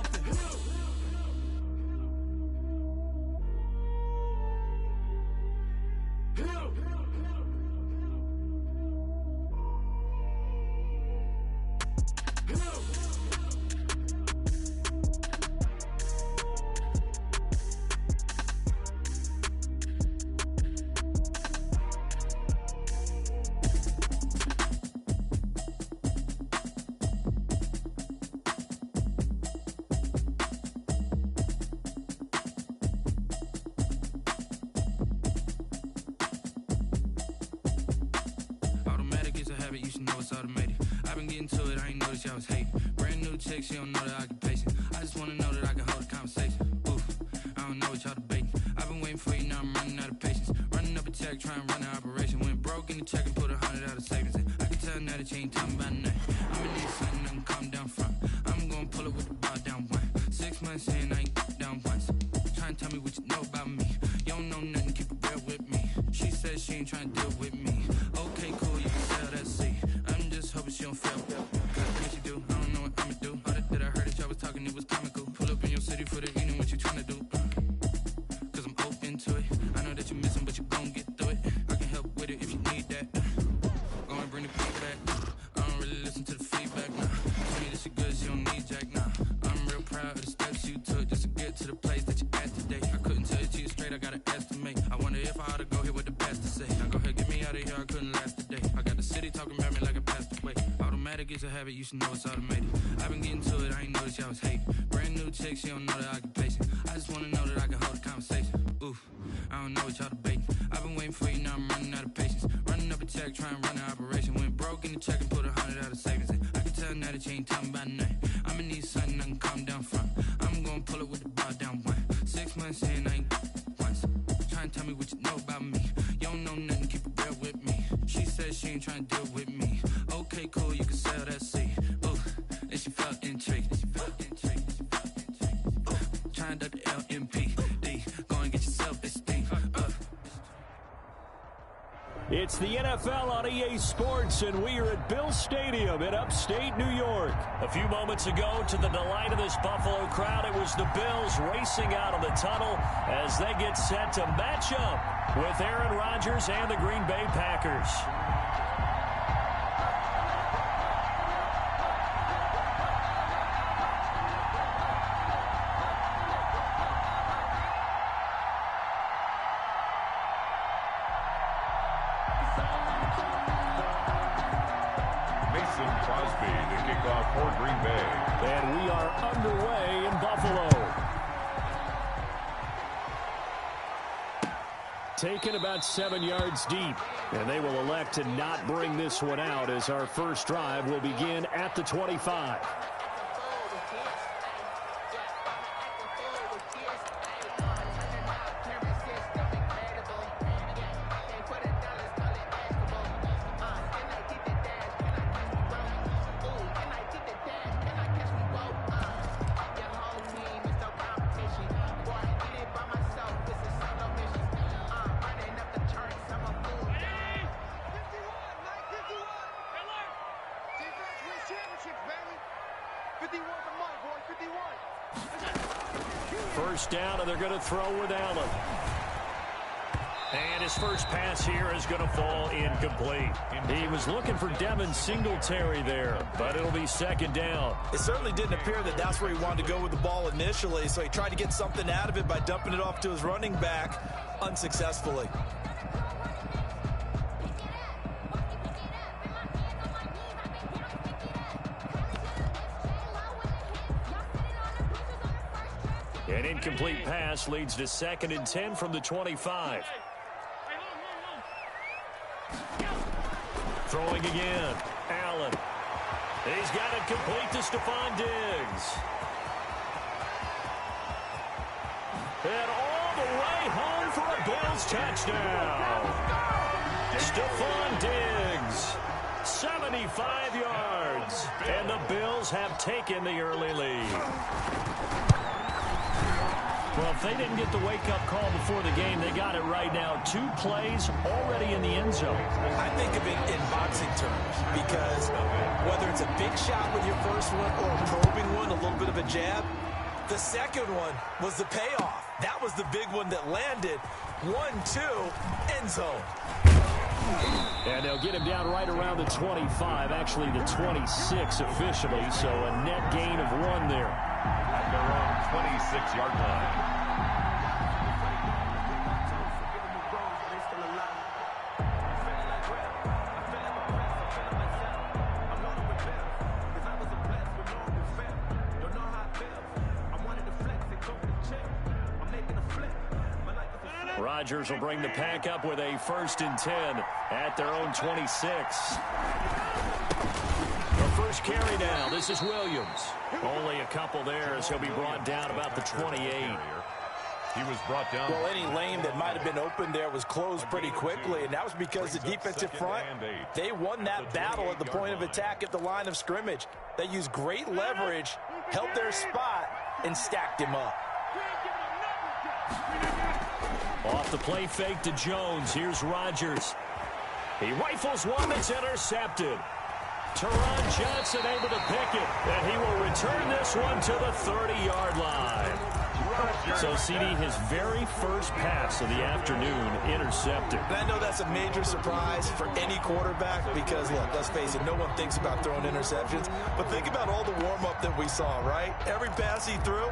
You should know it's automated. I've been getting to it, I ain't noticed y'all was hating. Brand new chick, she don't know the occupation. I just wanna know that I can hold a conversation. Oof, I don't know what y'all debating. I've been waiting for you, now I'm running out of patience. Running up a check, trying to run an operation. Went broke in the check and put 100 out of savings in. I can tell now that you ain't talking about nothing. I'ma need something that can calm down front. I'm gonna pull it with the bar down one. 6 months in, I ain't down once. Trying to tell me what you know about me. You don't know nothing, keep it real with me. She says she ain't trying to deal with me. Okay, cool, you can sell that seat. I'm just hoping she don't fail. Cause what you do, I don't know what I'ma do. All that I heard that y'all was talking, it was comical. Pull up in your city for the evening, what you tryna do? Cause I'm open to it. I know that you're missing, but you gon' get through it. I can help with it if you need that. Go and bring the beat back. I don't really listen to the feedback, nah. Tell me that she good, she don't need jack, nah. I'm real proud of the steps you took just to get to the place that you're at today. I couldn't tell it to you straight, I gotta estimate. I wonder if I ought to go here with the best to say. Now go ahead, get me out of here, I couldn't last today. I got the city talking about me like I passed away. Automatic is a habit, you should know it's automated. I've been getting to it, I ain't noticed y'all was hating. Brand new chick, she don't know the occupation. I just wanna know that I can hold a conversation. Oof, I don't know what y'all debating. I've been waiting for you, now I'm running out of patience. Running up a check, trying to run an operation. Went broke in the check and put 100 out of savings in. I can tell now that you ain't talking about nothing. I'ma need something I can calm down front. I'm gonna pull it with the bar down one. 6 months in, I ain't once. Trying to tell me what you know about me. You don't know nothing, keep it real with me. She says she ain't trying to deal with me. Okay, cool, you can sell that seat. Ooh, and she felt intrigued. Trying to the LMPD. Go and get your self-esteem. It's the NFL on EA Sports, and we are at Bill Stadium in upstate New York. A few moments ago, to the delight of this Buffalo crowd, it was the Bills racing out of the tunnel as they get set to match up with Aaron Rodgers and the Green Bay Packers. Crosby, the kickoff for Green Bay. And we are underway in Buffalo. Taken about 7 yards deep. And they will elect to not bring this one out as our first drive will begin at the 25. First down, and they're going to throw with Allen. And his first pass here is going to fall incomplete. He was looking for Devin Singletary there, but it'll be second down. It certainly didn't appear that that's where he wanted to go with the ball initially, so he tried to get something out of it by dumping it off to his running back unsuccessfully. An incomplete pass leads to 2nd and 10 from the 25. Throwing again. Allen. He's got it complete to Stephon Diggs. And all the way home for a Bills touchdown. Stephon Diggs. 75 yards. And the Bills have taken the early lead. Well, if they didn't get the wake-up call before the game, they got it right now. 2 plays already in the end zone. I think of it in boxing terms because whether it's a big shot with your first one or a probing one, a little bit of a jab, the second one was the payoff. That was the big one that landed. 1-2, end zone. And they'll get him down right around the 25, actually the 26 officially, so a net gain of 1 there. At their own 26-yard line. Rodgers will bring the pack up with a 1st and 10 at their own 26. The first carry now. This is Williams. Only a couple there as he'll be brought down about the 28. He was brought down. Well, any lane that might have been open there was closed pretty quickly, and that was because the defensive front, they won that battle at the point of attack at the line of scrimmage. They used great leverage, held their spot, and stacked him up. Off the play fake to Jones. Here's Rodgers. He rifles one that's intercepted. Teron Johnson able to pick it, and he will return this one to the 30-yard line. So, CD, his very first pass of the afternoon intercepted. And I know that's a major surprise for any quarterback because, look, let's face it, no one thinks about throwing interceptions. But think about all the warm-up that we saw, right? Every pass he threw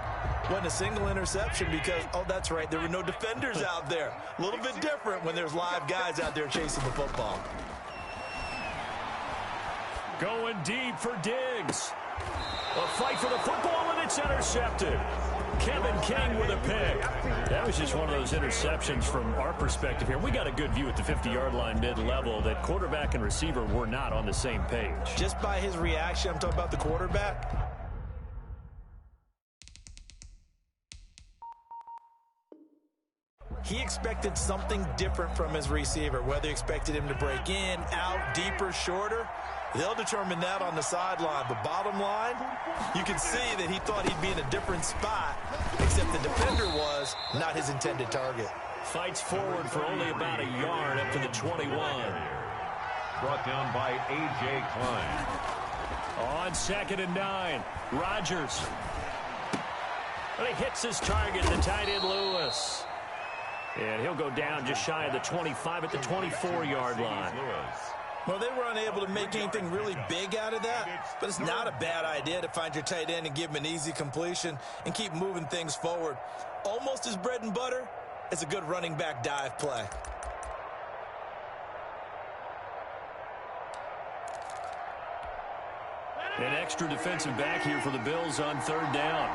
wasn't a single interception because, oh, that's right, there were no defenders out there. A little bit different when there's live guys out there chasing the football. Going deep for Diggs. A fight for the football, and it's intercepted. Kevin King with a pick. That was just one of those interceptions from our perspective here. We got a good view at the 50-yard line mid-level that quarterback and receiver were not on the same page. Just by his reaction, I'm talking about the quarterback. He expected something different from his receiver, whether he expected him to break in, out, deeper, shorter. They'll determine that on the sideline. But bottom line, you can see that he thought he'd be in a different spot, except the defender was not his intended target. Fights forward for only about a yard up to the 21. Brought down by A.J. Klein. On 2nd and 9, Rodgers. And he hits his target, the tight end Lewis. And he'll go down just shy of the 25 at the 24-yard line. Well, they were unable to make anything really big out of that, but it's not a bad idea to find your tight end and give him an easy completion and keep moving things forward. Almost his bread and butter is a good running back dive play. An extra defensive back here for the Bills on 3rd down.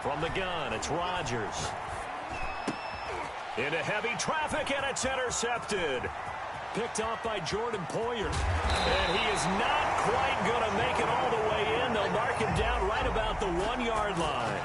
From the gun, it's Rodgers. Into heavy traffic, and it's intercepted. Picked off by Jordan Poyer. And he is not quite going to make it all the way in. They'll mark him down right about the 1-yard line.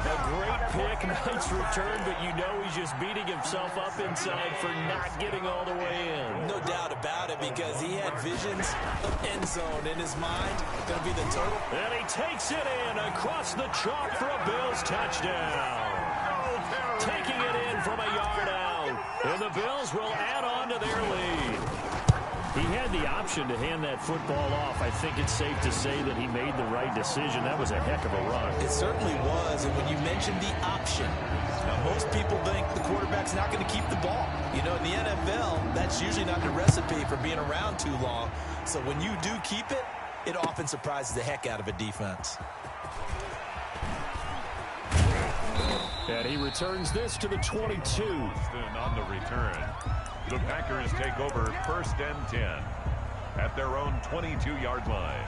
A great pick, nice return, but you know he's just beating himself up inside for not getting all the way in. No doubt about it, because he had visions of end zone in his mind. Going to be the total. And he takes it in across the chalk for a Bills touchdown. taking it in from a yard out. And the Bills will add on to their lead. He had the option to hand that football off. I think it's safe to say that he made the right decision. That was a heck of a run. It certainly was. And when you mentioned the option, now most people think the quarterback's not going to keep the ball. You know, in the NFL, that's usually not the recipe for being around too long. So when you do keep it, it often surprises the heck out of a defense. And he returns this to the 22. On the return, the Packers take over 1st and 10 at their own 22-yard line.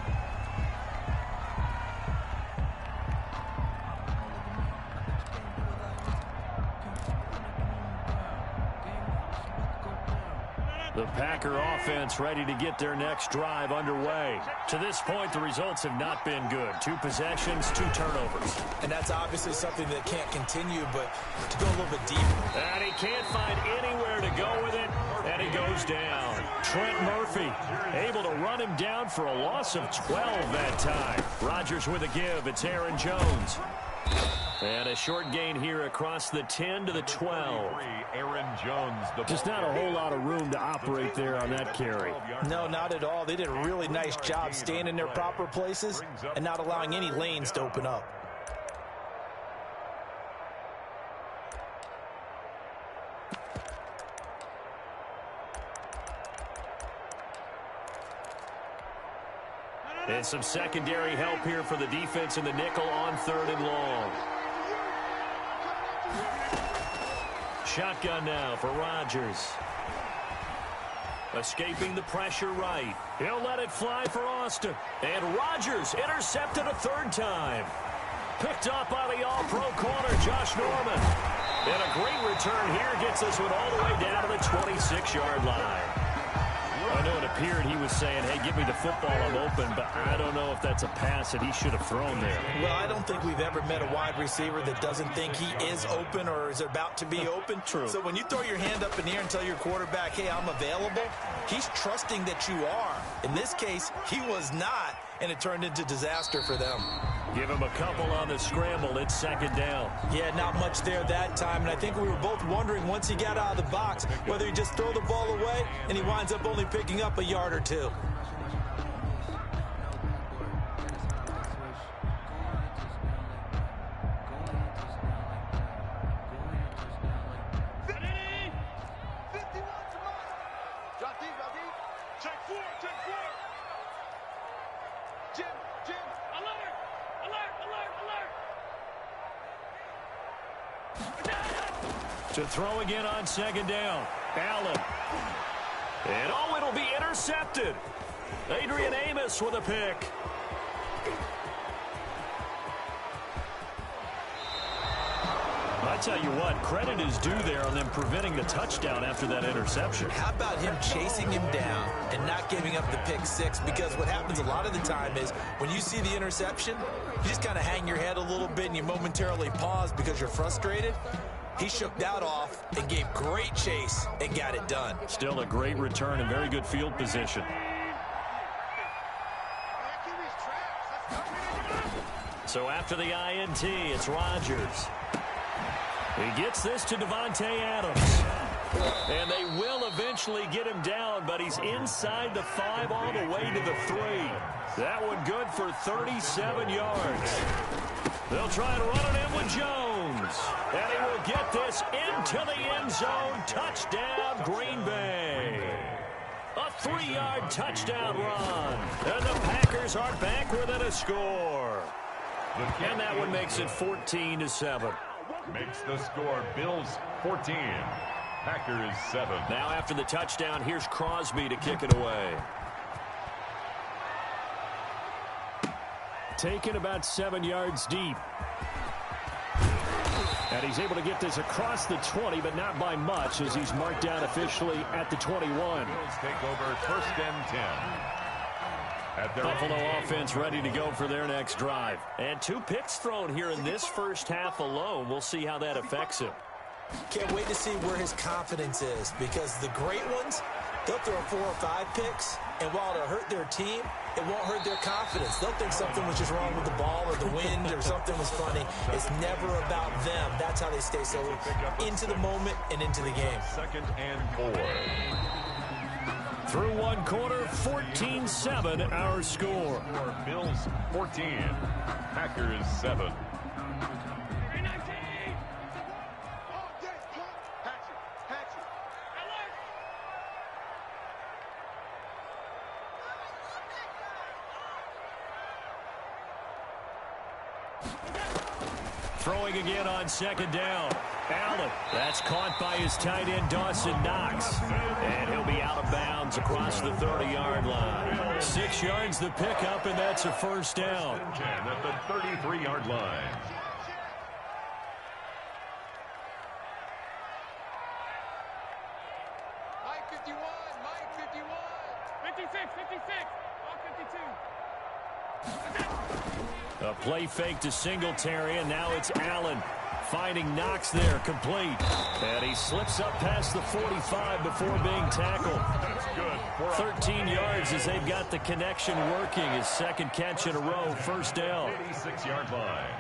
The Packer offense ready to get their next drive underway. To this point, the results have not been good. 2 possessions, 2 turnovers. And that's obviously something that can't continue, but to go a little bit deeper. And he can't find anywhere to go with it, and he goes down. Trent Murphy able to run him down for a loss of 12 that time. Rodgers with a give. It's Aaron Jones. And a short gain here across the 10 to the 12. Aaron Jones. Just not a whole lot of room to operate there on that carry. No, not at all. They did a really nice job staying in their proper places and not allowing any lanes to open up. And some secondary help here for the defense in the nickel on 3rd and long. Shotgun now for Rodgers. Escaping the pressure right. He'll let it fly for Austin. And Rodgers intercepted a 3rd time. Picked up by the all-pro corner, Josh Norman. And a great return here gets this one all the way down to the 26-yard line. I know it appeared he was saying, hey, give me the football, I'm open, but I don't know if that's a pass that he should have thrown there. Well, I don't think we've ever met a wide receiver that doesn't think he is open or is about to be open. True. So when you throw your hand up in the air and tell your quarterback, hey, I'm available, he's trusting that you are. In this case, he was not, and it turned into disaster for them. Give him a couple on the scramble. It's 2nd down. Yeah, not much there that time, and I think we were both wondering once he got out of the box whether he'd just throw the ball away, and he winds up only picking up a yard or 2. To throw again on 2nd down. Allen. And oh, it'll be intercepted. Adrian Amos with a pick. I tell you what, credit is due there on them preventing the touchdown after that interception. How about him chasing him down and not giving up the pick 6? Because what happens a lot of the time is when you see the interception, you just kind of hang your head a little bit and you momentarily pause because you're frustrated. He shook that off and gave great chase and got it done. Still a great return and very good field position. So after the INT, it's Rodgers. He gets this to Devontae Adams. And they will eventually get him down, but he's inside the 5 all the way to the 3. That one good for 37 yards. They'll try and run it in with Jones. And he will get this into the end zone. Touchdown, Green Bay. A 3-yard touchdown run. And the Packers are back within a score. And that one makes it 14-7. Makes the score Bills 14, Packers 7. Now after the touchdown, here's Crosby to kick it away. Taken about 7 yards deep. And he's able to get this across the 20, but not by much as he's marked down officially at the 21. Bills take over 1st and 10. Buffalo offense ready to go for their next drive. And 2 picks thrown here in this first half alone. We'll see how that affects him. Can't wait to see where his confidence is, because the great ones, they'll throw 4 or 5 picks. And while it'll hurt their team, it won't hurt their confidence. They'll think something was just wrong with the ball or the wind or something was funny. It's never about them. That's how they stay so into the moment and into the game. 2nd and 4. Through one quarter, 14-7 our score. Bills 14, Packers 7. Throwing again on 2nd down. Allen, that's caught by his tight end Dawson Knox. And he'll be out of bounds across the 30-yard line. 6 yards the pickup, and that's a 1st down. 10 at the 33-yard line. Mike 51, Mike 51. 56, 56, all 52. A play fake to Singletary, and now it's Allen finding Knox there, complete. And he slips up past the 45 before being tackled. That's good. 13 yards as they've got the connection working. His 2nd catch in a row, 1st down. 86-yard line.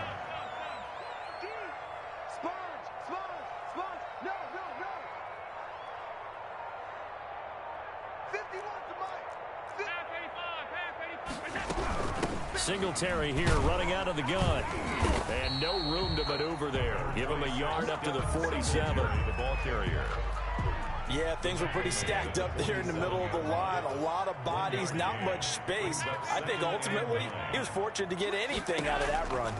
No. 51 to Mike. Half 85. Singletary here running out of the gun. And no room to maneuver there. Give him a yard up to the 47. The ball carrier. Yeah, things were pretty stacked up there in the middle of the line. A lot of bodies, not much space. I think ultimately he was fortunate to get anything out of that run.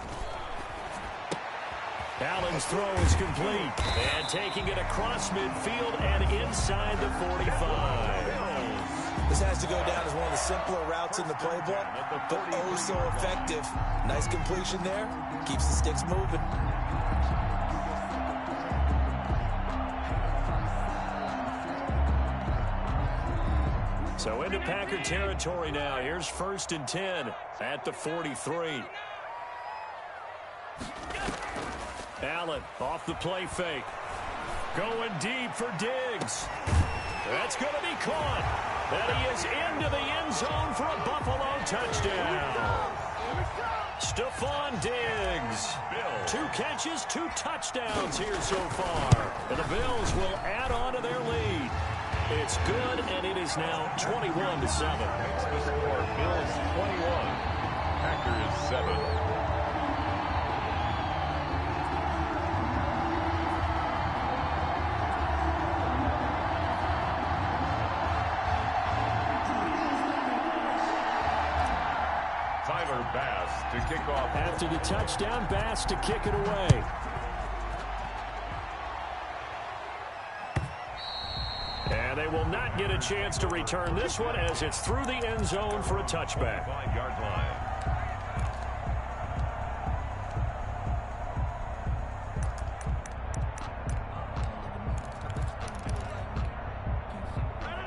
Allen's throw is complete. And taking it across midfield and inside the 45. This has to go down as one of the simpler routes in the playbook, but oh so effective. Nice completion there. Keeps the sticks moving. So into Packer territory now. Here's 1st and 10 at the 43. Allen off the play fake. Going deep for Diggs. That's going to be caught. And he is into the end zone for a Buffalo touchdown. Stephon Diggs. 2 catches, 2 touchdowns here so far. And the Bills will add on to their lead. It's good, and it is now 21-7. Makes the score Bills 21, Packers 7. Bass to kick off. After the touchdown, Bass to kick it away. And they will not get a chance to return this one as it's through the end zone for a touchback. 5-yard line.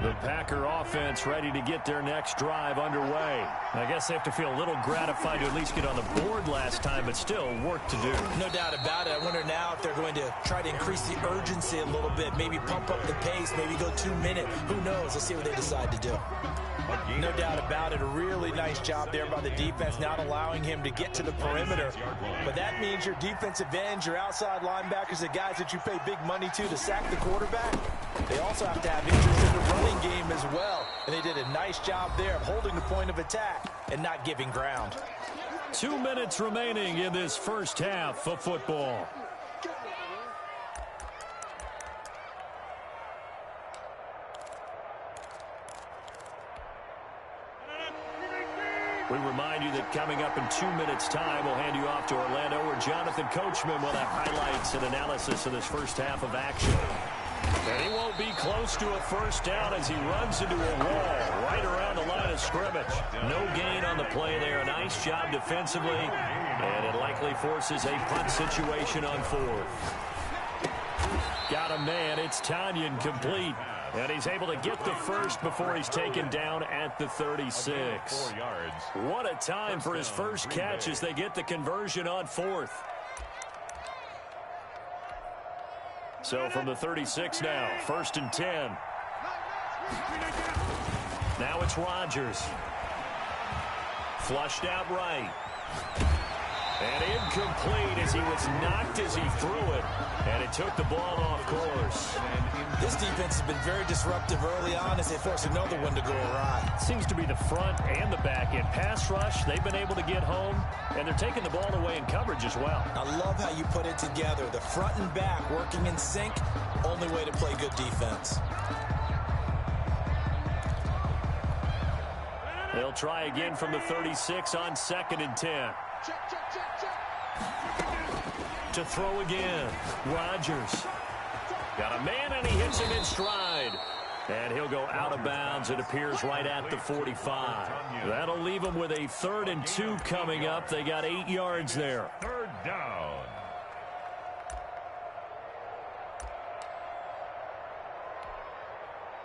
The Packer offense ready to get their next drive underway. I guess they have to feel a little gratified to at least get on the board last time, but still work to do. No doubt about it. I wonder now if they're going to try to increase the urgency a little bit, maybe pump up the pace, maybe go 2-minute. Who knows? Let's see what they decide to do. No doubt about it. A really nice job there by the defense, not allowing him to get to the perimeter. But that means your defensive ends, your outside linebackers, the guys that you pay big money to sack the quarterback, they also have to have interest in the running game as well. And they did a nice job there of holding the point of attack and not giving ground. 2 minutes remaining in this first half of football. We remind you that coming up in 2 minutes' time, we'll hand you off to Orlando, where Jonathan Coachman will have highlights and analysis of this first half of action. And he won't be close to a first down as he runs into a wall right around the line of scrimmage. No gain on the play there. Nice job defensively, and it likely forces a punt situation on 4th. Got a man. It's Tanyan complete. And he's able to get the first before he's taken down at the 36. 4 yards. What a time for his first catch as they get the conversion on 4th. So from the 36 now, 1st and 10. Now it's Rodgers. Flushed out right. And incomplete as he was knocked as he threw it. And it took the ball off course. This defense has been very disruptive early on as they force another one to go awry. Seems to be the front and the back end. Pass rush, they've been able to get home, and they're taking the ball away in coverage as well. I love how you put it together. The front and back working in sync, only way to play good defense. They'll try again from the 36 on 2nd and 10. To throw again. Rodgers. Got a man, and he hits him in stride. And he'll go out of bounds. It appears right at the 45. That'll leave them with a 3rd and 2 coming up. They got 8 yards there. 3rd down.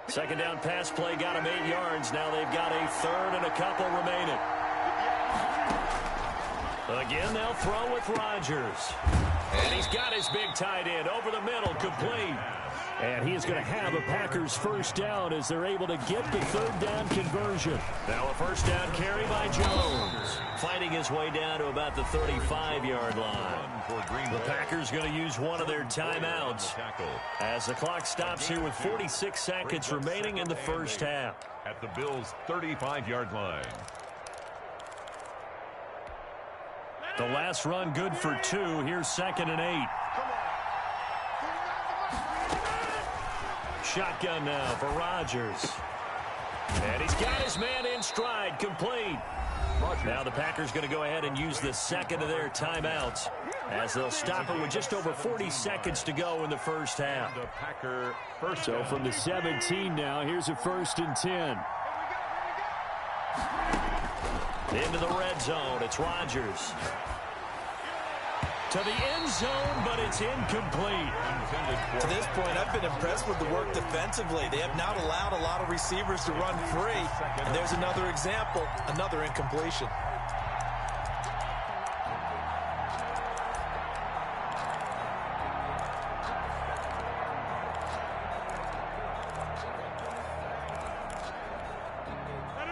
Second down pass play got him 8 yards. Now they've got a 3rd and a couple remaining. Again, they'll throw with Rodgers. And he's got his big tight end over the middle, complete. And he is going to have a Packers 1st down as they're able to get the 3rd down conversion. Now a 1st down carry by Jones. Fighting his way down to about the 35-yard line. The Packers going to use one of their timeouts as the clock stops here with 46 seconds remaining in the 1st half. At the Bills' 35-yard line. The last run good for 2. Here's 2nd and 8. Shotgun now for Rodgers. And he's got his man in stride, complete. Now the Packers going to go ahead and use the 2nd of their timeouts as they'll stop it with just over 40 seconds to go in the 1st half. The Packer first. So from the 17 now, here's a 1st and 10. Into the red zone, it's Rodgers. To the end zone, but it's incomplete. To this point, I've been impressed with the work defensively. They have not allowed a lot of receivers to run free. And there's another example, another incompletion.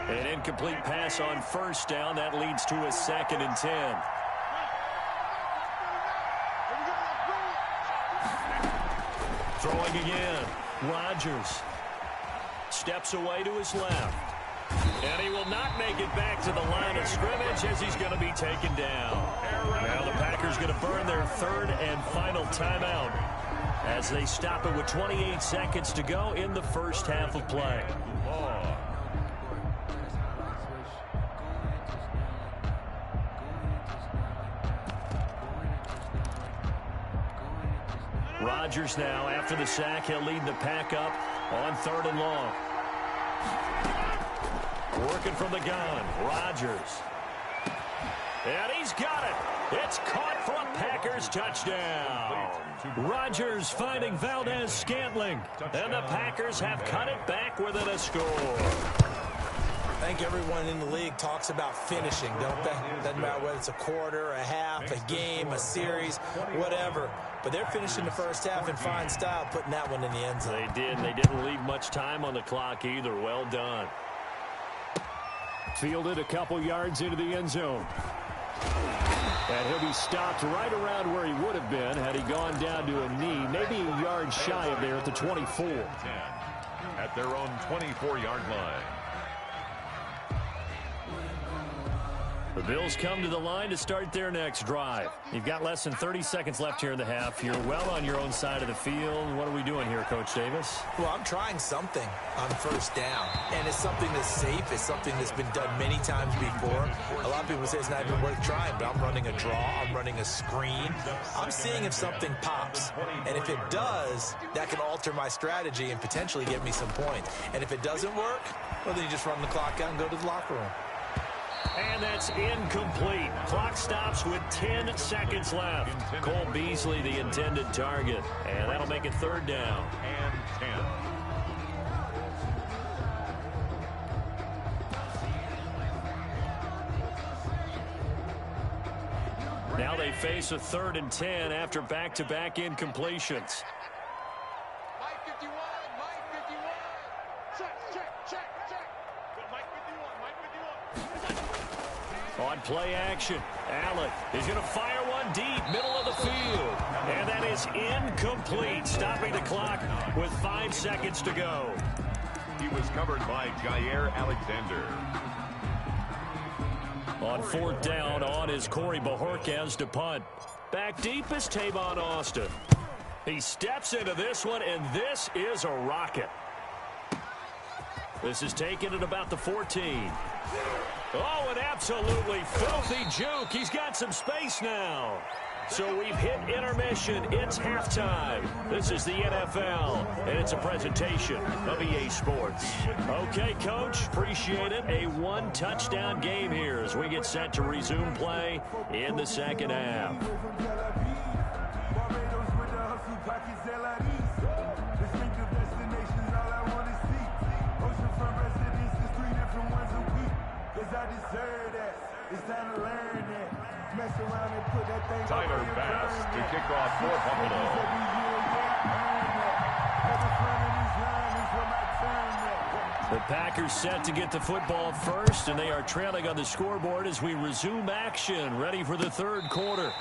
An incomplete pass on 1st down. That leads to a 2nd and 10. Throwing again. Rodgers steps away to his left. And he will not make it back to the line of scrimmage as he's going to be taken down. Now the Packers going to burn their 3rd and final timeout as they stop it with 28 seconds to go in the 1st half of play. Rodgers now, after the sack, he'll lead the pack up on 3rd and long. Working from the gun, Rodgers. And he's got it. It's caught for a Packers touchdown. Rodgers finding Valdez-Scantling. And the Packers have cut it back within a score. I think everyone in the league talks about finishing, don't they? Doesn't matter whether it's a quarter, a half, a game, a series, whatever. But they're finishing the 1st half in fine style, putting that one in the end zone. They did. They didn't leave much time on the clock either. Well done. Fielded a couple yards into the end zone. And he'll be stopped right around where he would have been had he gone down to a knee, maybe a yard shy of there at the 24. At their own 24-yard line. The Bills come to the line to start their next drive. You've got less than 30 seconds left here in the half. You're well on your own side of the field. What are we doing here, Coach Davis? Well, I'm trying something on 1st down. And it's something that's safe. It's something that's been done many times before. A lot of people say it's not even worth trying, but I'm running a draw. I'm running a screen. I'm seeing if something pops. And if it does, that can alter my strategy and potentially get me some points. And if it doesn't work, well, then you just run the clock out and go to the locker room. And that's incomplete. Clock stops with 10 seconds left. Cole Beasley, the intended target. And that'll make it 3rd down. And 10. Now they face a 3rd and 10 after back-to-back incompletions. Mike 51, Mike 51. Check, check, check, check. On play action, Allen is going to fire one deep, middle of the field. And that is incomplete, stopping the clock with 5 seconds to go. He was covered by Jair Alexander. On 4th down, on is Corey Bojorquez to punt. Back deep is Tavon Austin. He steps into this one, and this is a rocket. This is taken at about the 14. Oh, an absolutely filthy juke. He's got some space now. So we've hit intermission. It's halftime. This is the NFL, and it's a presentation of EA Sports. Okay, Coach, appreciate it. A one-touchdown game here as we get set to resume play in the second half. Tyler Bass to kick off for Buffalo. The Packers set to get the football first, and they are trailing on the scoreboard as we resume action, ready for the third quarter.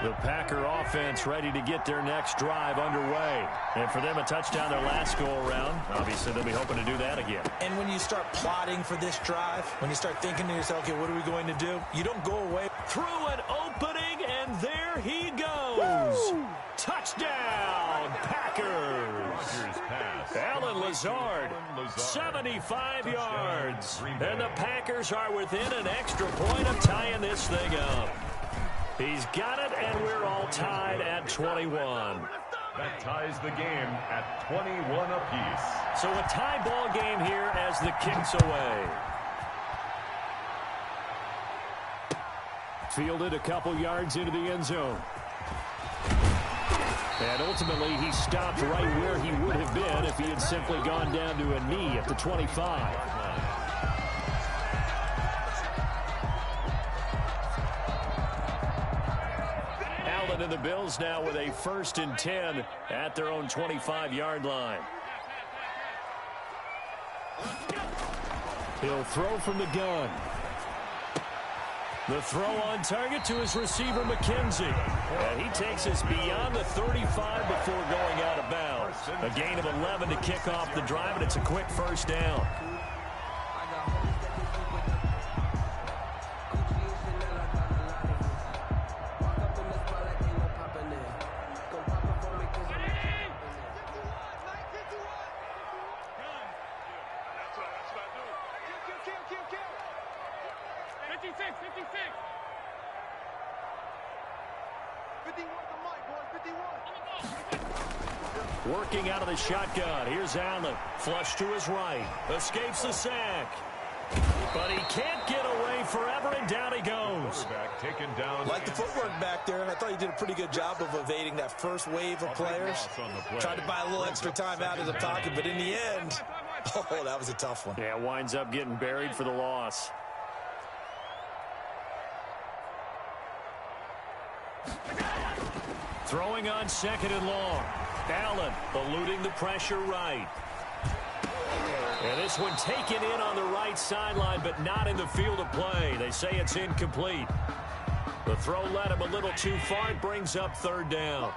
The Packer offense ready to get their next drive underway. And for them, a touchdown their last go-around. Obviously, they'll be hoping to do that again. And when you start plotting for this drive, when you start thinking to yourself, okay, what are we going to do? You don't go away. Through an opening, and there he goes. Woo! Touchdown, Packers. Alan Lazard, 75 yards. And the Packers are within an extra point of tying this thing up. He's got it, and we're all tied at 21. That ties the game at 21 apiece. So a tie ball game here as the kick's away. Fielded a couple yards into the end zone. And ultimately, he stopped right where he would have been if he had simply gone down to a knee at the 25. And the Bills now with a 1st and 10 at their own 25-yard line. He'll throw from the gun. The throw on target to his receiver, McKenzie. And he takes us beyond the 35 before going out of bounds. A gain of 11 to kick off the drive, and it's a quick 1st down. Working out of the shotgun. Here's Allen. Flush to his right. Escapes the sack. But he can't get away forever, and down he goes. Taken down. Like the footwork back there, and I thought he did a pretty good job of evading that first wave of players. Tried to buy a little extra time out of the pocket, but in the end, oh, that was a tough one. Yeah, winds up getting buried for the loss. Throwing on 2nd and long. Allen eluding the pressure right. And this one taken in on the right sideline, but not in the field of play. They say it's incomplete. The throw led him a little too far. It brings up 3rd down.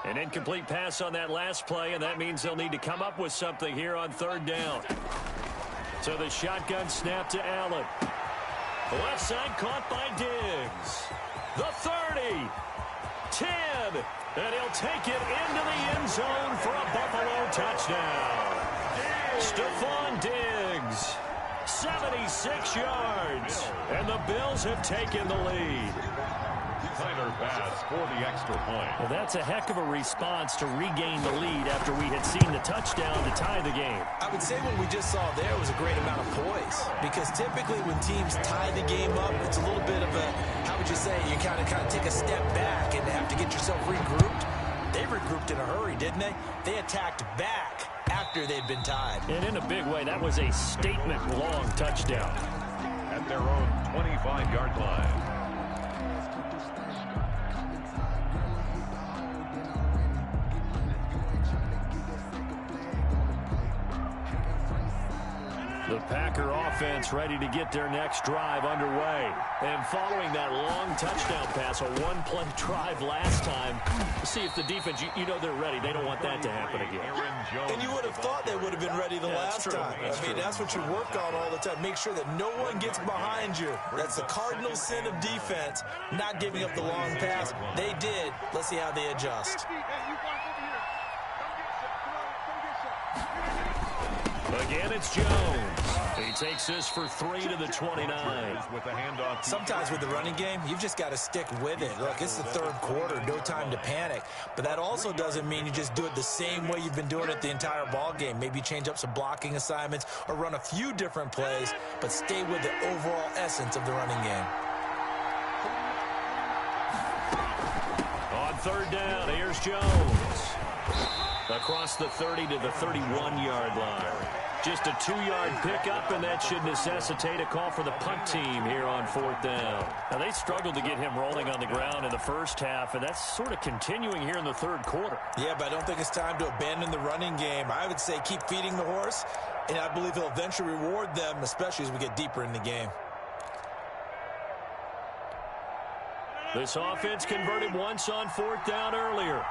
An incomplete pass on that last play, and that means they'll need to come up with something here on 3rd down. So the shotgun snap to Allen. The left side caught by Diggs. The 30. 10. And he'll take it into the end zone for a Buffalo touchdown. Stephon Diggs, 76 yards. And the Bills have taken the lead. Tyler Bass for the extra point. Well, that's a heck of a response to regain the lead after we had seen the touchdown to tie the game. I would say what we just saw there was a great amount of poise, because typically when teams tie the game up, it's a little bit of a, how would you say, you kind of take a step back and have to get yourself regrouped. They regrouped in a hurry, didn't they? They attacked back after they'd been tied. And in a big way, that was a statement-long touchdown. at their own 25-yard line. The Packer offense ready to get their next drive underway. And following that long touchdown pass, a one-play drive last time, see if the defense, you know they're ready. They don't want that to happen again. And you would have thought they would have been ready the last time. I mean, that's what you work on all the time. Make sure that no one gets behind you. That's the cardinal sin of defense, not giving up the long pass. They did. Let's see how they adjust. Again, it's Jones. He takes this for 3 to the 29. Sometimes with the running game, you've just got to stick with it. Look, it's the third quarter, no time to panic. But that also doesn't mean you just do it the same way you've been doing it the entire ball game. Maybe change up some blocking assignments or run a few different plays, but stay with the overall essence of the running game. On third down, here's Jones. Across the 30 to the 31-yard line. Just a 2-yard pickup, and that should necessitate a call for the punt team here on fourth down. Now, they struggled to get him rolling on the ground in the first half, and that's sort of continuing here in the third quarter. Yeah, but I don't think it's time to abandon the running game. I would say keep feeding the horse, and I believe he'll eventually reward them, especially as we get deeper in the game. This offense converted once on fourth down earlier.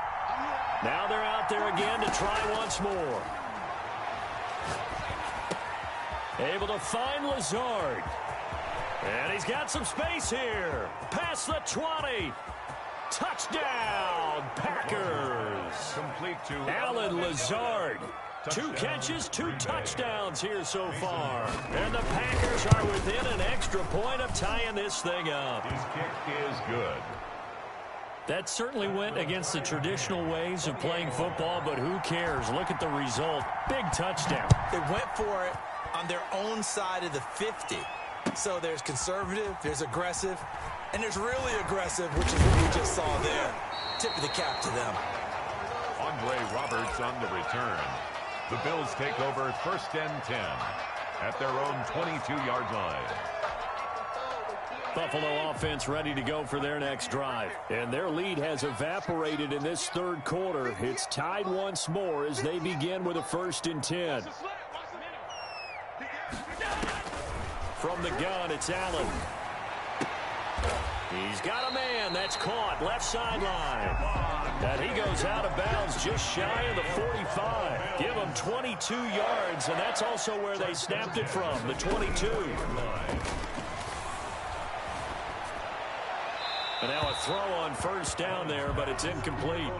Now they're out there again to try once more. Able to find Lazard. And he's got some space here. Past the 20. Touchdown, Packers. Complete to Alan Lazard. 2 catches, 2 touchdowns here so far. And the Packers are within an extra point of tying this thing up. His kick is good. That certainly went against the traditional ways of playing football, but who cares? Look at the result. Big touchdown. They went for it on their own side of the 50. So there's conservative, there's aggressive, and there's really aggressive, which is what we just saw there. Tip of the cap to them. Andre Roberts on the return. The Bills take over first and 10 at their own 22-yard line. Buffalo offense ready to go for their next drive. And their lead has evaporated in this third quarter. It's tied once more as they begin with a first and 10. From the gun, it's Allen. He's got a man that's caught left sideline. And he goes out of bounds just shy of the 45. Give him 22 yards, and that's also where they snapped it from, the 22. And now a throw on first down there, but it's incomplete.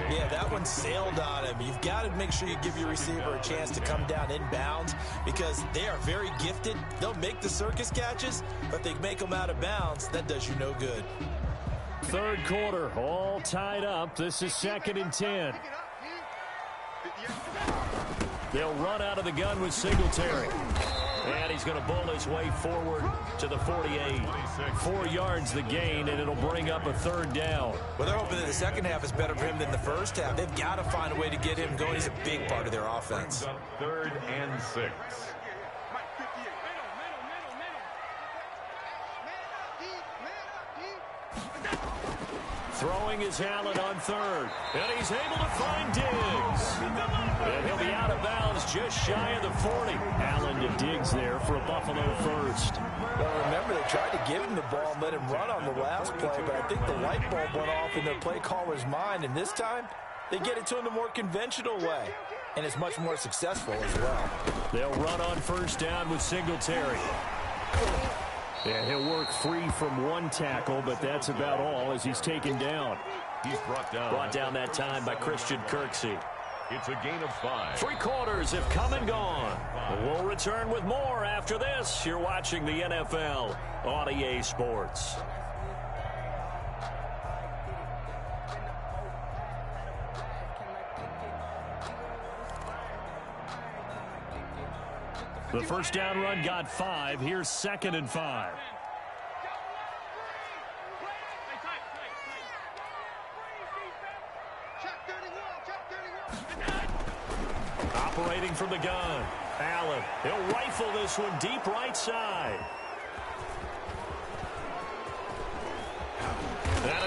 Yeah, that one sailed on him. You've got to make sure you give your receiver a chance to come down inbounds because they are very gifted. They'll make the circus catches, but if they make them out of bounds, that does you no good. Third quarter, all tied up. This is second and 10. They'll run out of the gun with Singletary. And he's going to bull his way forward to the 48. 4 yards the gain, and it'll bring up a third down. Well, they're hoping that the second half is better for him than the first half. They've got to find a way to get him going. He's a big part of their offense. Third and 6. Throwing is Allen on third. And he's able to find Diggs. And he'll be out of bounds just shy of the 40. Allen to Diggs there for a Buffalo first. Well, remember, they tried to give him the ball and let him run on the last play, but I think the light bulb went off in their play caller's mind. And this time, they get it to him the more conventional way. And it's much more successful as well. They'll run on first down with Singletary. And he'll work free from one tackle, but that's about all as he's taken down. He's brought down that time by Christian Kirksey. It's a gain of 5. 3 quarters have come and gone. We'll return with more after this. You're watching the NFL on EA Sports. The first down run got 5. Here's second and 5. Operating from the gun. Allen. He'll rifle this one deep right side.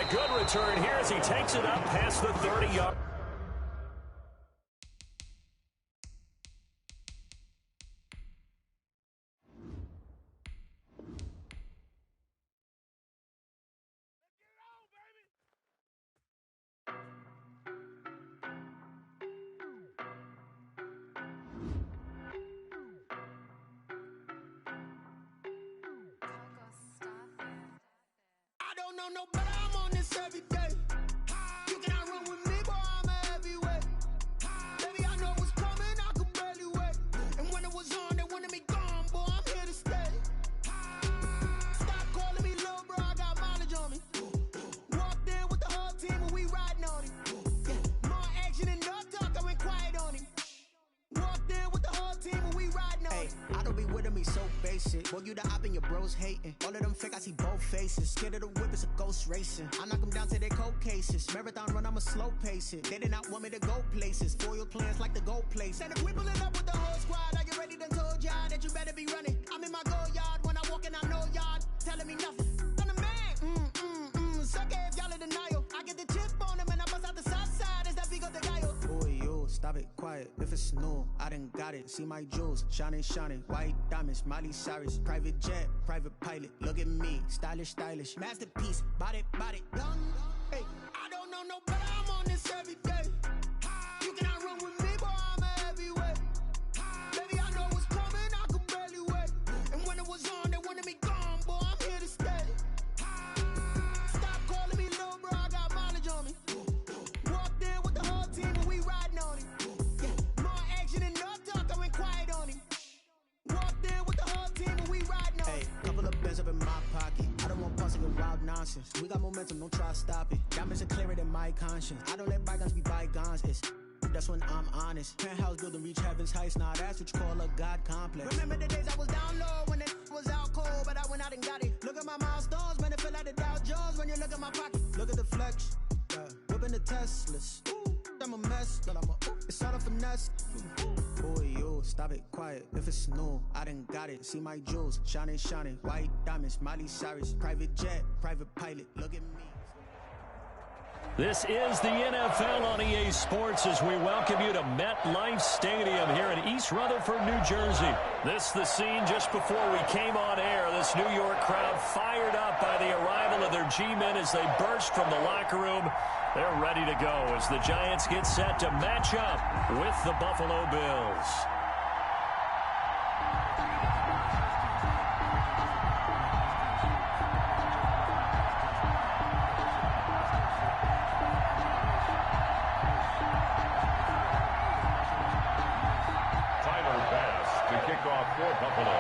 a good return here as he takes it up past the 30-yard. No, but I'm on this every day. You cannot run with me, boy, I'm a heavyweight. Baby, I know what's coming, I could barely wait. And when it was on, they wanted me gone, boy, I'm here to stay. Stop calling me little bro, I got mileage on me. Walked in with the whole team and we riding on him. Yeah, more action and no talk, I went quiet on him. Walked in with the whole team and we riding on him. I don't be with me so basic. Boy, you the op and your bros hating. All of them fake, I see both faces. Scared of the whip, it's a ghost racing. I knock them down to their cold cases. Marathon run, I'ma slow pace it. They did not want me to go places. Foil plans like the gold place. And if we pulling up with the whole squad, I get ready done told y'all that you better be running. I'm in my go yard when I walk in, I know y'all telling me nothing. I'm the man, suck it if y'all in denial. I get the chip on them and I bust out the south side. Is that Vigo de Gallo? Boy, yo, stop it, quiet. If it's new, I done got it. See my jewels, shining, white diamonds, Miley Cyrus, private jet, private pilot. Look at me, stylish, masterpiece, body, young. Hey, I don't know no better, I'm on this every day. You cannot run with me, boy, I'm a heavyweight. Baby, I know what's coming, I could barely wait. And when it was on, they wanted me gone, boy, I'm here to stay. Stop calling me little bro, I got mileage on me. Walked in with the whole team and we riding on him. Yeah, more action and no talk, I went quiet on him. Walked in with the whole team and we riding on him. Hey, couple of bands up in my pocket. I don't want pussy with wild nonsense. We got momentum, don't try to stop it. Diamonds are clearer than my conscience. I don't let bygones be bygones. That's when I'm honest. Penthouse building reach heaven's heights. Now that's what you call a God complex. Remember the days I was down low when it was out cold, but I went out and got it. Look at my milestones, man, it feel like the Dow Jones when you look at my pocket. Look at the flex, whipping the Teslas. I'm a mess, but it's all a finesse. Boy, yo, stop it, quiet. If it's new, I done got it. See my jewels, shining, white diamonds, Miley Cyrus, private jet, private pilot. Look at me. This is the NFL on EA Sports as we welcome you to MetLife Stadium here in East Rutherford, New Jersey. This the scene just before we came on air. This New York crowd fired up by the arrival of their G-men as they burst from the locker room. They're ready to go as the Giants get set to match up with the Buffalo Bills. For Buffalo.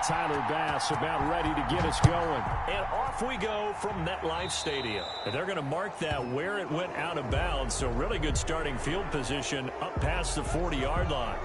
Tyler Bass about ready to get us going. And off we go from MetLife Stadium. And they're going to mark that where it went out of bounds. So really good starting field position up past the 40-yard line.